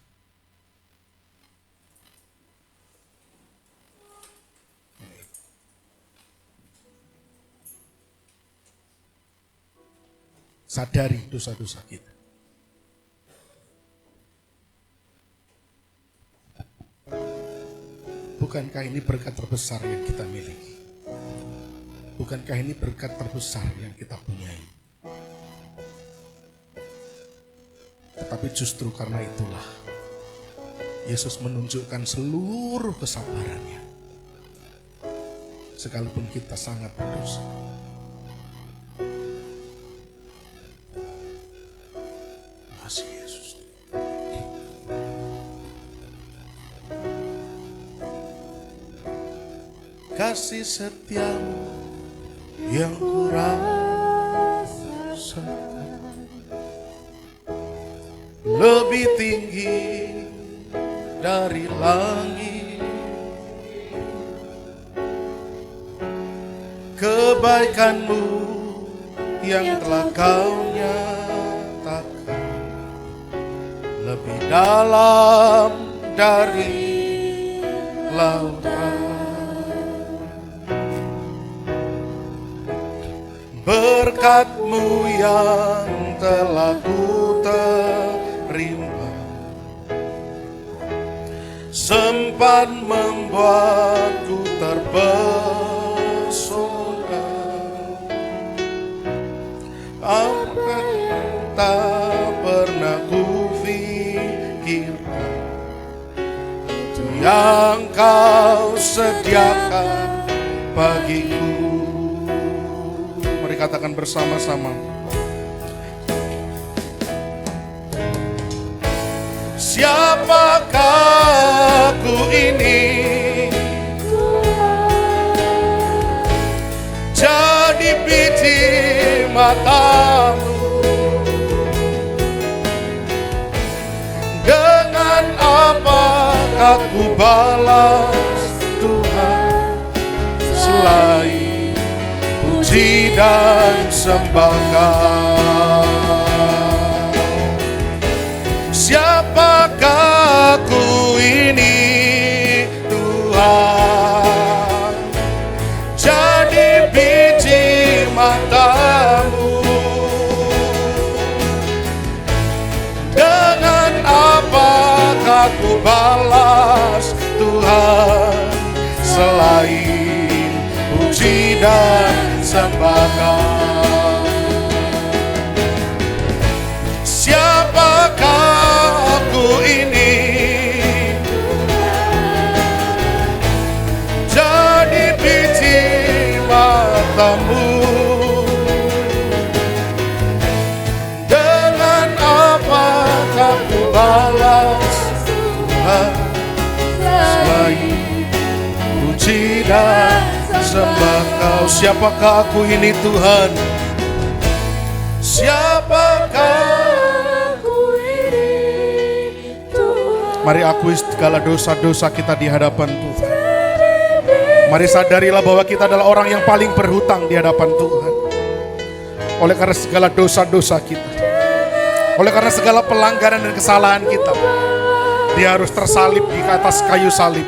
Sadari dosa-dosa kita. Bukankah ini berkat terbesar yang kita miliki? Bukankah ini berkat terbesar yang kita punyai? Tetapi justru karena itulah Yesus menunjukkan seluruh kesabarannya. Sekalipun kita sangat berdosa. Kasih Yesus. Kasih setiamu yang kurasakan lebih tinggi dari langit kebaikan-Mu yang telah Kau nyatakan lebih dalam dari lautan. Berkat-Mu yang telah ku terima sempat membuatku terpesona. Apa yang tak pernah ku pikirkan, itu yang Kau sediakan bagiku. Mari katakan bersama-sama. Siapakah aku ini? Jadi biji mata-Mu. Dengan apakah ku balas Tuhan selain puji dan sembah Kau? Siapakah aku ini, Tuhan? Jadi biji mata-Mu. Dengan apakah ku balas Tuhan selain puji dan sembah Kau? Siapakah aku ini? Jadi biji mata-Mu. Dengan apakah ku balas Tuhan selain puji dan sembah Kau? Siapakah aku ini, Tuhan? Siapakah? Mari akui segala dosa-dosa kita di hadapan Tuhan. Mari sadarilah bahwa kita adalah orang yang paling berhutang di hadapan Tuhan. Oleh karena segala dosa-dosa kita, oleh karena segala pelanggaran dan kesalahan kita, Dia harus tersalib di atas kayu salib.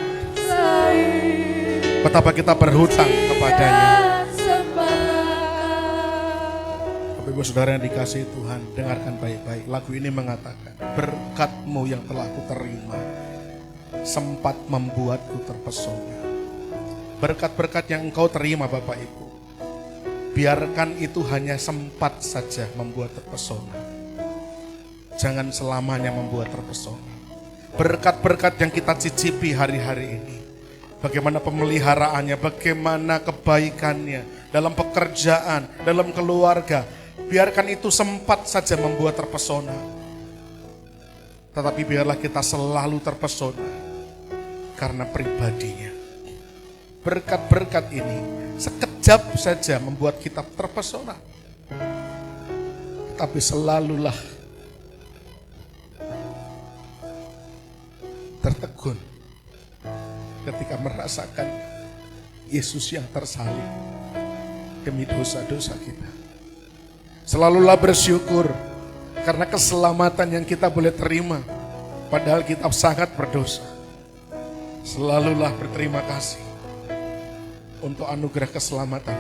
Betapa kita berhutang kepadanya. Ibu saudara yang dikasihi Tuhan, dengarkan baik-baik. Lagu ini mengatakan, berkat-Mu yang telah ku terima sempat membuatku terpesona. Berkat-berkat yang Engkau terima Bapak Ibu, biarkan itu hanya sempat saja membuat terpesona. Jangan selamanya membuat terpesona. Berkat-berkat yang kita cicipi hari-hari ini, bagaimana pemeliharaannya, bagaimana kebaikannya dalam pekerjaan, dalam keluarga, biarkan itu sempat saja membuat terpesona. Tetapi biarlah kita selalu terpesona karena pribadinya. Berkat-berkat ini sekejap saja membuat kita terpesona. Tapi selalulah tertegun ketika merasakan Yesus yang tersalib demi dosa-dosa kita. Selalulah bersyukur karena keselamatan yang kita boleh terima, padahal kita sangat berdosa. Selalulah berterima kasih untuk anugerah keselamatan.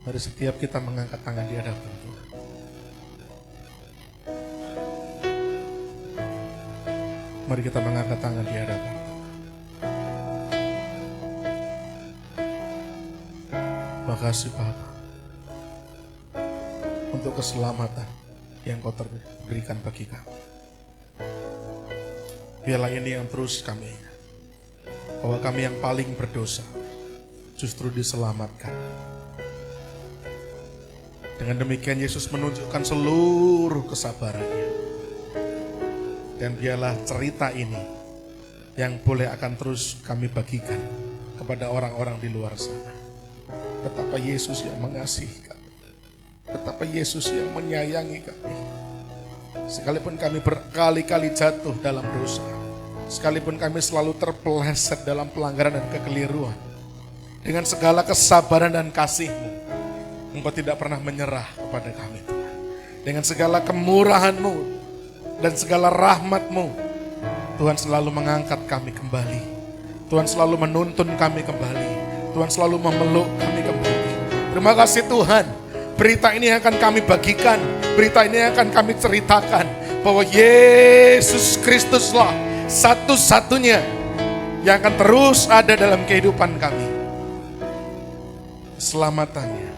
Mari setiap kita mengangkat tangan di hadapan Tuhan. Mari kita mengangkat tangan di hadapan. Makasih Bapa untuk keselamatan yang Kau berikan bagi kami. Biarlah ini yang terus kami ingat, bahwa kami yang paling berdosa justru diselamatkan. Dengan demikian Yesus menunjukkan seluruh kesabarannya. Dan biarlah cerita ini yang boleh akan terus kami bagikan kepada orang-orang di luar sana. Betapa Yesus yang mengasihi kami, betapa Yesus yang menyayangi kami. Sekalipun kami berkali-kali jatuh dalam dosa, Sekalipun kami selalu terpeleset dalam pelanggaran dan kekeliruan, dengan segala kesabaran dan kasih-Mu, Engkau tidak pernah menyerah kepada kami, Tuhan. Dengan segala kemurahan-Mu dan segala rahmat-Mu, Tuhan selalu mengangkat kami kembali. Tuhan selalu menuntun kami kembali. Tuhan selalu memeluk kami kembali. Terima kasih Tuhan. Berita ini akan kami bagikan. Berita ini akan kami ceritakan. Bahwa Yesus Kristuslah satu-satunya yang akan terus ada dalam kehidupan kami. Keselamatannya,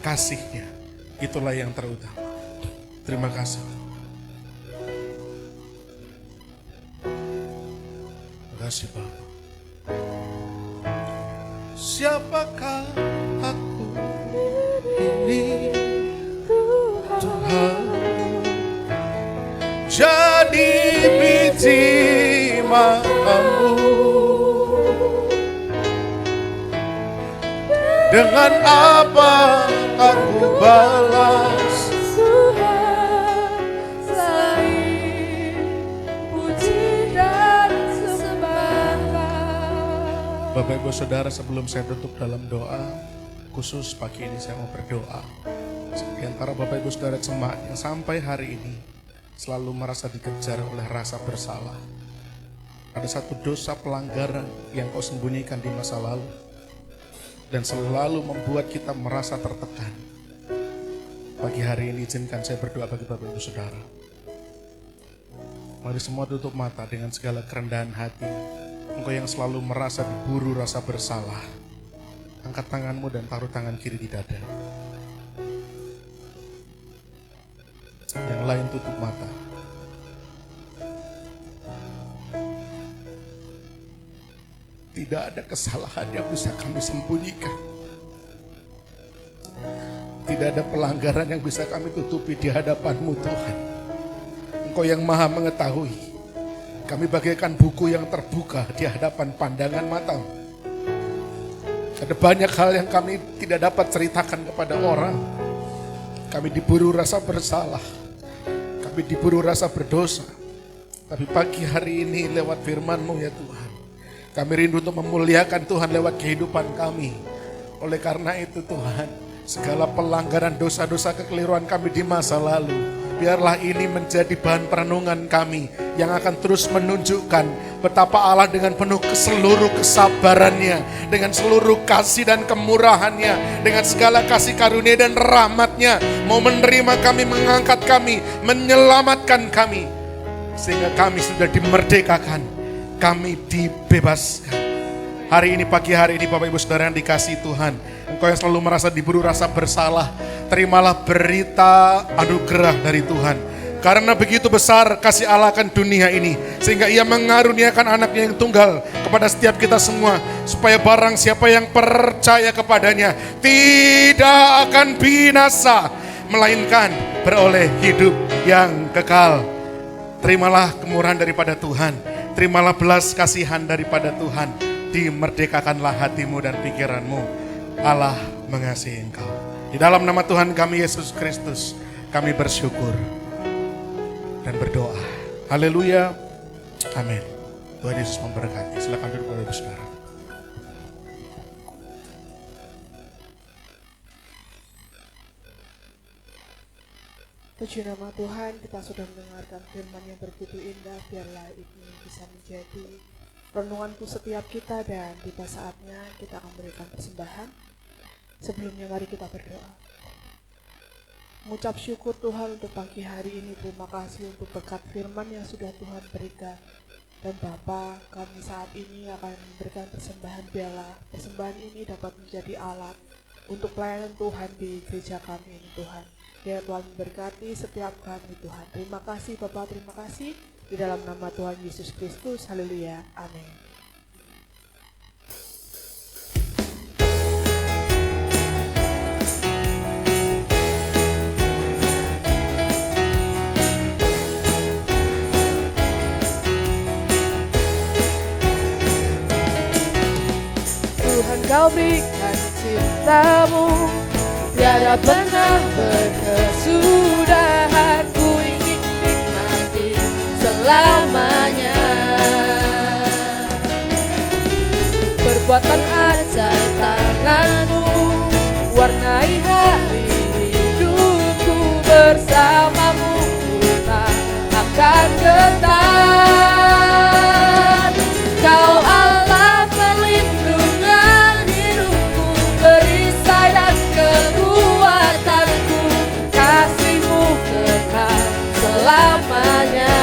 kasihnya, itulah yang terutama. Terima kasih. Terima kasih Bapak. Siapakah aku ini, Tuhan? Jadi biji matamu, dengan apa aku balas Tuhan selain puji dan sembahkan. Bapak Ibu Saudara, sebelum saya tutup dalam doa khusus pagi ini, saya mau berdoa. Di antara Bapak Ibu Saudara jemaat yang sampai hari ini selalu merasa dikejar oleh rasa bersalah. Ada satu dosa pelanggaran yang kau sembunyikan di masa lalu dan selalu membuat kita merasa tertekan. Pagi hari ini izinkan saya berdoa bagi Bapak Ibu Saudara. Mari semua tutup mata dengan segala kerendahan hati. Engkau yang selalu merasa diburu rasa bersalah, angkat tanganmu dan taruh tangan kiri di dada. Yang lain tutup mata. Tidak ada kesalahan yang bisa kami sembunyikan. Tidak ada pelanggaran yang bisa kami tutupi di hadapan-Mu Tuhan. Engkau yang maha mengetahui. Kami bagaikan buku yang terbuka di hadapan pandangan mata-Mu. Ada banyak hal yang kami tidak dapat ceritakan kepada orang. Kami diburu rasa bersalah. Kami diburu rasa berdosa. Tapi pagi hari ini lewat firman-Mu ya Tuhan, kami rindu untuk memuliakan Tuhan lewat kehidupan kami. Oleh karena itu Tuhan, segala pelanggaran dosa-dosa kekeliruan kami di masa lalu, biarlah ini menjadi bahan perenungan kami yang akan terus menunjukkan betapa Allah dengan penuh seluruh kesabarannya, dengan seluruh kasih dan kemurahannya, dengan segala kasih karunia dan rahmatnya, mau menerima kami, mengangkat kami, menyelamatkan kami, sehingga kami sudah dimerdekakan, kami dibebaskan. Hari ini, pagi hari ini Bapak Ibu Saudara yang dikasihi Tuhan, engkau yang selalu merasa diburu rasa bersalah, terimalah berita anugerah dari Tuhan. Karena begitu besar kasih Allah akan dunia ini, sehingga Ia mengaruniakan anaknya yang tunggal kepada setiap kita semua, supaya barang siapa yang percaya kepadanya tidak akan binasa, melainkan beroleh hidup yang kekal. Terimalah kemurahan daripada Tuhan, terimalah belas kasihan daripada Tuhan, dimerdekakanlah hatimu dan pikiranmu. Allah mengasihi engkau. Di dalam nama Tuhan kami Yesus Kristus, kami bersyukur dan berdoa. Haleluya. Amin. Tuhan Yesus memberkati. Silakan duduk Bapak Ibu Saudara. Puji nama Tuhan, kita sudah mendengarkan firman yang begitu indah. Biarlah ini bisa menjadi renunganku setiap kita, dan tiba saatnya kita akan memberikan persembahan. Sebelumnya mari kita berdoa. Mengucap syukur Tuhan untuk pagi hari ini. Terima kasih untuk berkat firman yang sudah Tuhan berikan. Dan Bapa, kami saat ini akan memberikan persembahan. Biarlah persembahan ini dapat menjadi alat untuk pelayanan Tuhan di gereja kami ini Tuhan. Biar Tuhan memberkati setiap kami Tuhan. Terima kasih Bapa, terima kasih. Di dalam nama Tuhan Yesus Kristus, haleluya, amin. Tuhan, Kau berikan cinta-Mu, tiada pernah berkesudahan. Ku ingin nikmati selamanya. hari-hari hidupku bersamamu tak akan gentar. Kau Allah perlindungan hidupku, perisai dan kekuatanku, kasih-Mu kekal selamanya.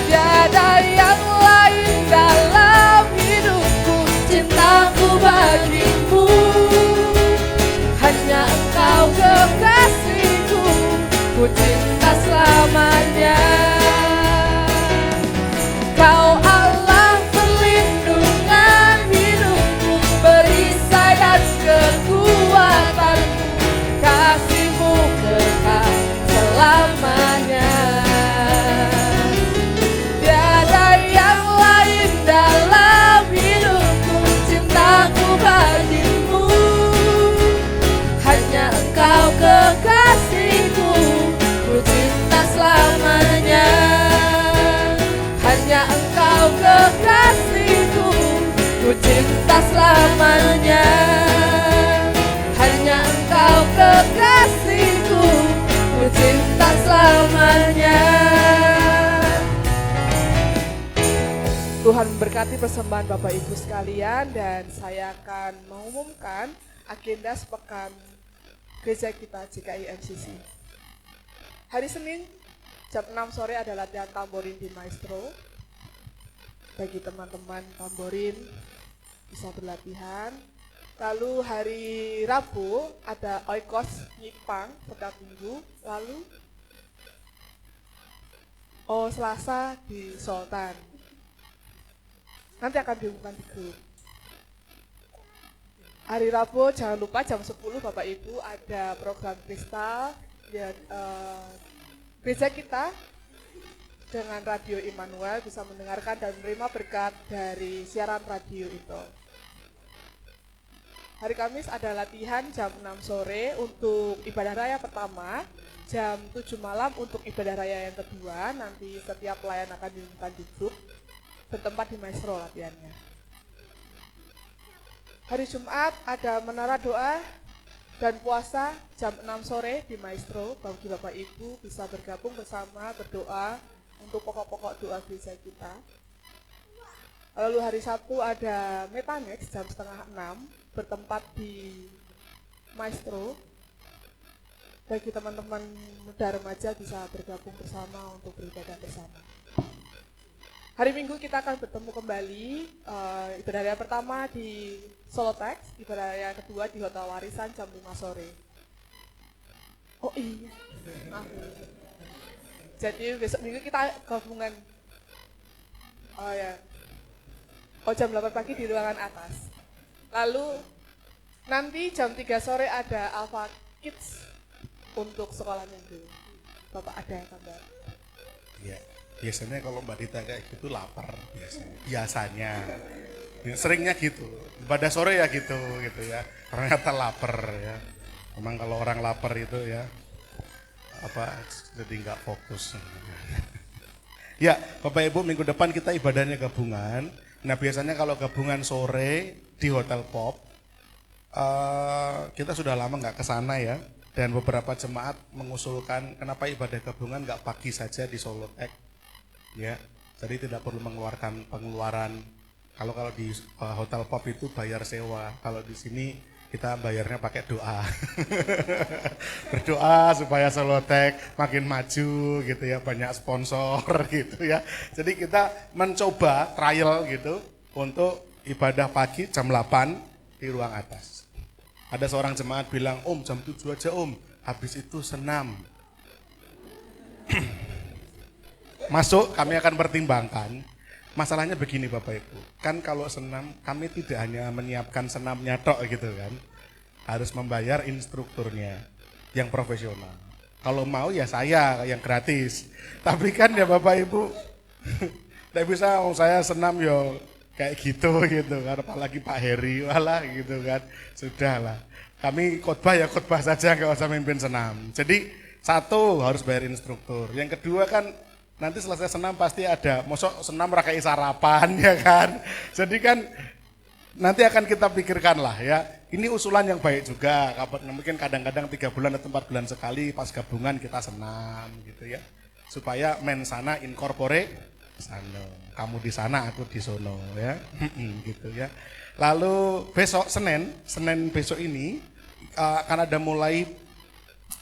Tiada yang lain dalam hidupku, cintaku bagimu, hanya Engkau kekasihku, ku cinta selamanya. Kau Allah perlindungan hidupku, perisai dan kekuatanku, kasih-Mu kekal selamanya. Tiada yang lain dalam hidupku, cintaku bagimu, hanya Engkau kekasihku, ku cinta selamanya. Hanya Engkau kekasihku, ku cinta selamanya. Hanya Engkau kekasihku, ku cinta selamanya. Tuhan memberkati persembahan Bapak Ibu sekalian, dan saya akan mengumumkan agenda sepekan gereja kita GKI MCC. Hari Senin jam 6 sore ada latihan tamborin di Maestro. Bagi teman-teman tamborin bisa berlatihan. Lalu hari Rabu ada Oikos Nyipang setiap minggu. Lalu Selasa di Sultan. Nanti akan diumumkan di grup. Hari Rabu jangan lupa jam 10 Bapak Ibu ada program kristal ya, gereja kita dengan Radio Immanuel bisa mendengarkan dan menerima berkat dari siaran radio itu. Hari Kamis ada latihan jam 6 sore untuk ibadah raya pertama, jam 7 malam untuk ibadah raya yang kedua. Nanti setiap pelayan akan diumumkan di grup, bertempat di Maestro latihannya. Hari Jumat ada menara doa dan puasa jam 6 sore di Maestro. Bagi Bapak Ibu bisa bergabung bersama berdoa untuk pokok-pokok doa gereja kita. Lalu hari Sabtu ada Metanex jam 5:30 bertempat di Maestro. Bagi teman-teman muda remaja bisa bergabung bersama untuk beribadah bersama. Hari Minggu kita akan bertemu kembali, ibadah raya pertama di Solotex, ibadah raya kedua di Hotel Warisan jam 5 sore. Oh iya, maaf. Jadi besok minggu kita gabungan, jam 8 pagi di ruangan atas. Lalu nanti jam 3 sore ada Alpha Kids untuk sekolah minggu. Bapak ada tambah? Ya. Biasanya kalau Mbak Dita kayak gitu lapar biasanya. Seringnya gitu. Pada sore ya gitu ya. Ternyata lapar ya. Memang kalau orang lapar itu ya jadi nggak fokus. Ya, Bapak Ibu, minggu depan kita ibadahnya gabungan. Nah, biasanya kalau gabungan sore di Hotel Pop, kita sudah lama nggak ke sana ya. Dan beberapa jemaat mengusulkan kenapa ibadah gabungan nggak pagi saja di Solotex. Ya, jadi tidak perlu mengeluarkan pengeluaran. Kalau di Hotel Pop itu bayar sewa. Kalau di sini kita bayarnya pakai doa. Berdoa supaya Solotex makin maju gitu ya, banyak sponsor gitu ya. Jadi kita mencoba trial gitu untuk ibadah pagi jam 8 di ruang atas. Ada seorang jemaat bilang, "Om, jam 7 aja Om, habis itu senam." Masuk, kami akan pertimbangkan. Masalahnya begini Bapak Ibu, kan kalau senam kami tidak hanya menyiapkan senamnya tok gitu kan, harus membayar instrukturnya yang profesional. Kalau mau ya saya yang gratis, tapi kan ya Bapak Ibu tidak bisa saya senam yo kayak gitu kan, apalagi Pak Heri walah gitu kan, sudahlah. Kami khotbah ya khotbah saja, nggak usah mimpin senam. Jadi satu harus bayar instruktur, yang kedua kan nanti selesai senam pasti ada, mosok senam rakai sarapan ya kan. Jadi kan nanti akan kita pikirkan lah ya, Ini usulan yang baik juga. Mungkin kadang-kadang 3 bulan atau 4 bulan sekali pas gabungan kita senam gitu ya. Supaya mensana incorpore sano. Kamu di sana, aku di sono ya. Gitu ya. Lalu besok Senin besok ini akan ada mulai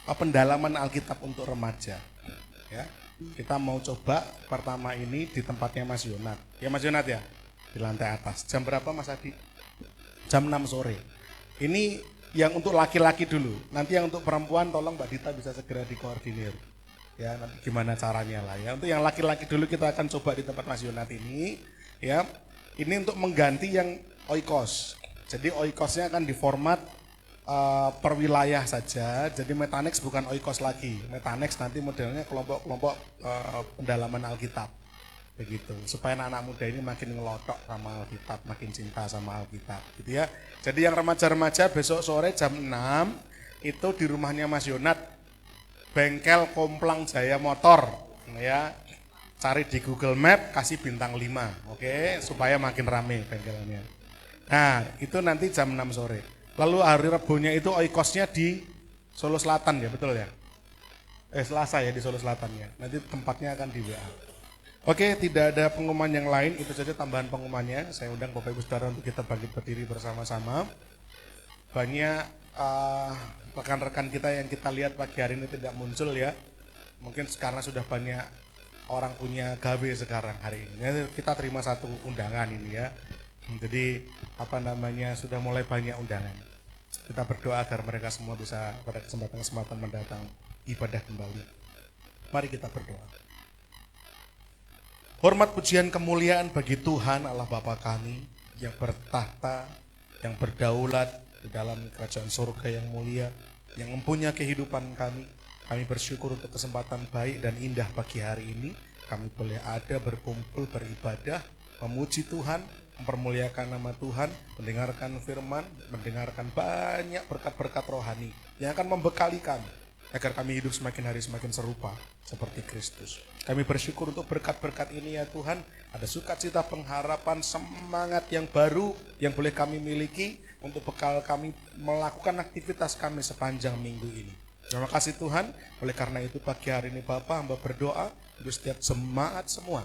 pendalaman Alkitab untuk remaja. Ya. Kita mau coba pertama ini di tempatnya Mas Yonat. Ya Mas Yonat ya? Di lantai atas. Jam berapa Mas Adi? Jam 6 sore. Ini yang untuk laki-laki dulu. Nanti yang untuk perempuan tolong Mbak Dita bisa segera dikoordinir. Ya, nanti gimana caranya lah ya. Untuk yang laki-laki dulu kita akan coba di tempat Mas Yonat ini. Ya, ini untuk mengganti yang oikos. Jadi oikosnya akan diformat per wilayah saja. Jadi Metanex bukan oikos lagi. Metanex nanti modelnya kelompok-kelompok pendalaman Alkitab. Begitu, supaya anak-anak muda ini makin ngelotok sama Alkitab, makin cinta sama Alkitab gitu ya. Jadi yang remaja-remaja besok sore jam 6 itu di rumahnya Mas Yonat, Bengkel Komplang Jaya Motor ya. Cari di Google Map, kasih bintang 5, oke, supaya makin rame bengkelnya. Nah, itu nanti jam 6 sore. Lalu hari Rabunya itu oikosnya di Solo Selatan ya, betul ya? Selasa ya di Solo Selatan ya. Nanti tempatnya akan di WA. Oke, tidak ada pengumuman yang lain, itu saja tambahan pengumumannya. Saya undang Bapak Ibu Saudara untuk kita bangkit berdiri bersama-sama. Banyak rekan-rekan kita yang kita lihat pagi hari ini tidak muncul ya. Mungkin karena sudah banyak orang punya gawe sekarang hari ini. Kita terima satu undangan ini ya. Jadi sudah mulai banyak undangan. Kita berdoa agar mereka semua bisa pada kesempatan-kesempatan mendatang ibadah kembali. Mari kita berdoa. Hormat pujian kemuliaan bagi Tuhan Allah Bapa kami yang bertahta, yang berdaulat di dalam kerajaan surga yang mulia, yang mempunyai kehidupan kami. Kami bersyukur untuk kesempatan baik dan indah pagi hari ini. Kami boleh ada berkumpul beribadah, memuji Tuhan, mempermuliakan nama Tuhan, mendengarkan firman, mendengarkan banyak berkat-berkat rohani yang akan membekali kami agar kami hidup semakin hari semakin serupa seperti Kristus. Kami bersyukur untuk berkat-berkat ini ya Tuhan. Ada sukacita, pengharapan, semangat yang baru yang boleh kami miliki untuk bekal kami melakukan aktivitas kami sepanjang minggu ini. Terima kasih Tuhan. Oleh karena itu pagi hari ini Bapak hamba berdoa untuk setiap jemaat semua.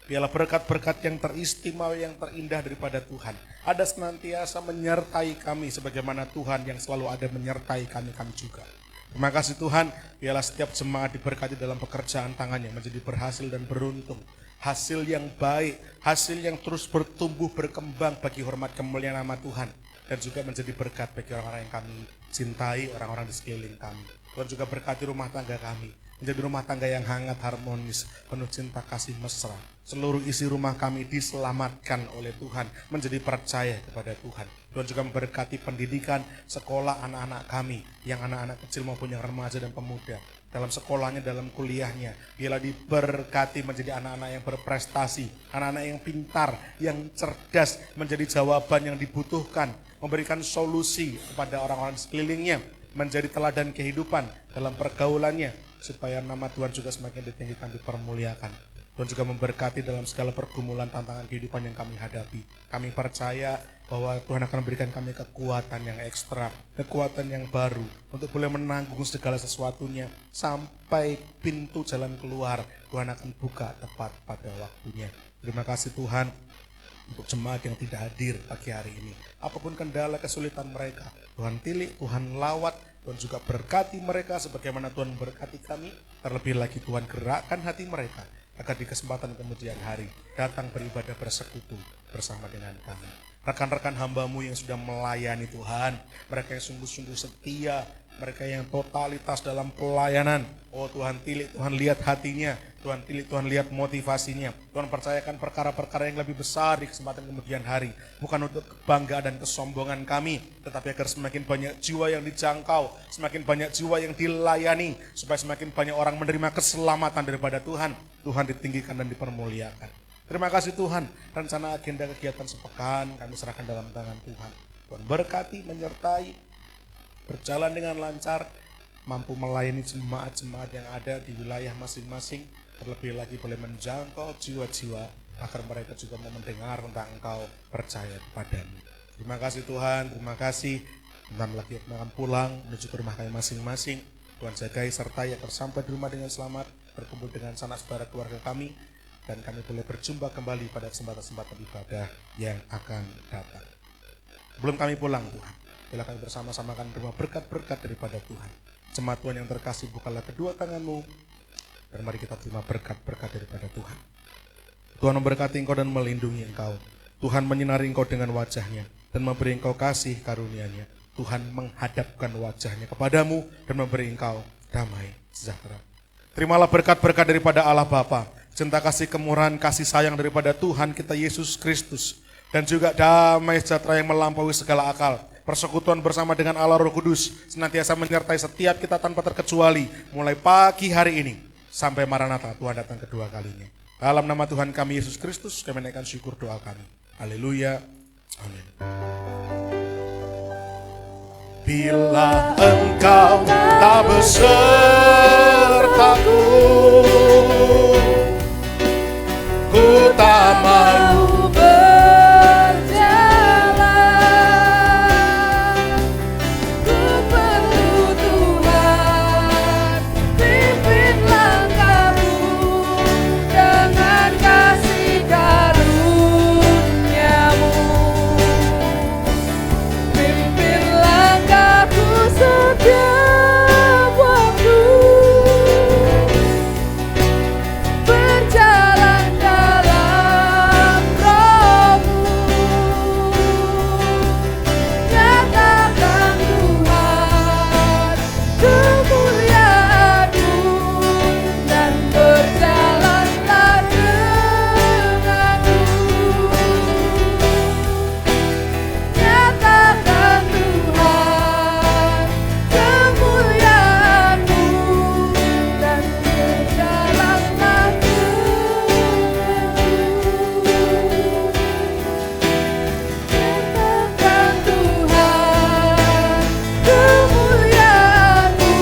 Biarlah berkat-berkat yang teristimewa, yang terindah daripada Tuhan ada senantiasa menyertai kami sebagaimana Tuhan yang selalu ada menyertai kami juga. Terima kasih Tuhan, biarlah setiap jemaat diberkati dalam pekerjaan tangannya menjadi berhasil dan beruntung. Hasil yang baik, hasil yang terus bertumbuh, berkembang bagi hormat kemuliaan nama Tuhan. Dan juga menjadi berkat bagi orang-orang yang kami cintai, orang-orang di sekeliling kami. Tuhan juga berkati rumah tangga kami, menjadi rumah tangga yang hangat, harmonis, penuh cinta kasih mesra. Seluruh isi rumah kami diselamatkan oleh Tuhan, menjadi percaya kepada Tuhan. Tuhan juga memberkati pendidikan, sekolah anak-anak kami, yang anak-anak kecil maupun yang remaja dan pemuda. Dalam sekolahnya, dalam kuliahnya, biarlah diberkati menjadi anak-anak yang berprestasi, anak-anak yang pintar, yang cerdas, menjadi jawaban yang dibutuhkan, memberikan solusi kepada orang-orang sekelilingnya, menjadi teladan kehidupan dalam pergaulannya, supaya nama Tuhan juga semakin ditinggikan, dipermuliakan. Tuhan juga memberkati dalam segala pergumulan tantangan kehidupan yang kami hadapi. Kami percaya bahwa Tuhan akan memberikan kami kekuatan yang ekstra, kekuatan yang baru untuk boleh menanggung segala sesuatunya sampai pintu jalan keluar Tuhan akan buka tepat pada waktunya. Terima kasih Tuhan untuk jemaat yang tidak hadir pagi hari ini. Apapun kendala kesulitan mereka, Tuhan tilik, Tuhan lawat, Tuhan juga berkati mereka sebagaimana Tuhan berkati kami. Terlebih lagi Tuhan gerakkan hati mereka agar di kesempatan kemudian hari datang beribadah bersekutu bersama dengan kami. Rekan-rekan hamba-Mu yang sudah melayani Tuhan, mereka yang sungguh-sungguh setia, mereka yang totalitas dalam pelayanan. Oh Tuhan tilik, Tuhan lihat hatinya, Tuhan tilik, Tuhan lihat motivasinya. Tuhan percayakan perkara-perkara yang lebih besar di kesempatan kemudian hari. Bukan untuk kebanggaan dan kesombongan kami, tetapi agar semakin banyak jiwa yang dijangkau, semakin banyak jiwa yang dilayani, supaya semakin banyak orang menerima keselamatan daripada Tuhan. Tuhan ditinggikan dan dipermuliakan. Terima kasih Tuhan, rencana agenda kegiatan sepekan kami serahkan dalam tangan Tuhan. Tuhan berkati, menyertai, berjalan dengan lancar, mampu melayani jemaat-jemaat yang ada di wilayah masing-masing, terlebih lagi boleh menjangkau jiwa-jiwa agar mereka juga mau mendengar tentang Engkau, percaya kepadamu. Terima kasih Tuhan, terima kasih. Bentar lagi akan pulang menuju ke rumah kami masing-masing. Tuhan jagai serta yang sampai di rumah dengan selamat, berkumpul dengan sanak saudara keluarga kami, dan kami boleh berjumpa kembali pada kesempatan-kesempatan ibadah yang akan datang. Sebelum kami pulang Tuhan, bila kami bersama-sama akan menerima berkat-berkat daripada Tuhan. Jemaat Tuhan yang terkasih, bukalah kedua tanganmu, dan mari kita terima berkat-berkat daripada Tuhan. Tuhan memberkati engkau dan melindungi engkau. Tuhan menyinari engkau dengan wajahnya dan memberi engkau kasih karunia-Nya. Tuhan menghadapkan wajahnya kepadamu dan memberi engkau damai sejahtera. Terimalah berkat-berkat daripada Allah Bapa, cinta kasih kemurahan kasih sayang daripada Tuhan kita Yesus Kristus, dan juga damai sejahtera yang melampaui segala akal. Persekutuan bersama dengan Allah Roh Kudus senantiasa menyertai setiap kita tanpa terkecuali, mulai pagi hari ini sampai Maranatha, Tuhan datang kedua kalinya. Dalam nama Tuhan kami Yesus Kristus, kami menaikkan syukur doa kami. Haleluya. Amin. Bila engkau tak besertaku, ku tak mau berjalan. Ku perlu Tuhan, pimpin langkahku dengan kasih karunia-Mu. Pimpin langkahku setiap waktu, berjalan dalam Roh-Mu. Nyatakan Tuhan kemuliaan-Mu, dan berjalanlah denganku. Nyatakan Tuhan kemuliaan-Mu, dan berjalanlah denganku. Nyatakan Tuhan kemuliaan-Mu,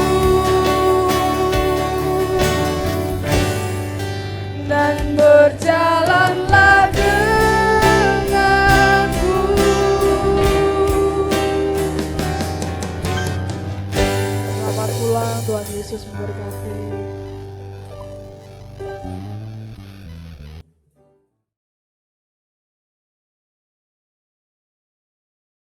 dan berjalanlah denganku. Selamat pulang, Tuhan Yesus memberkati.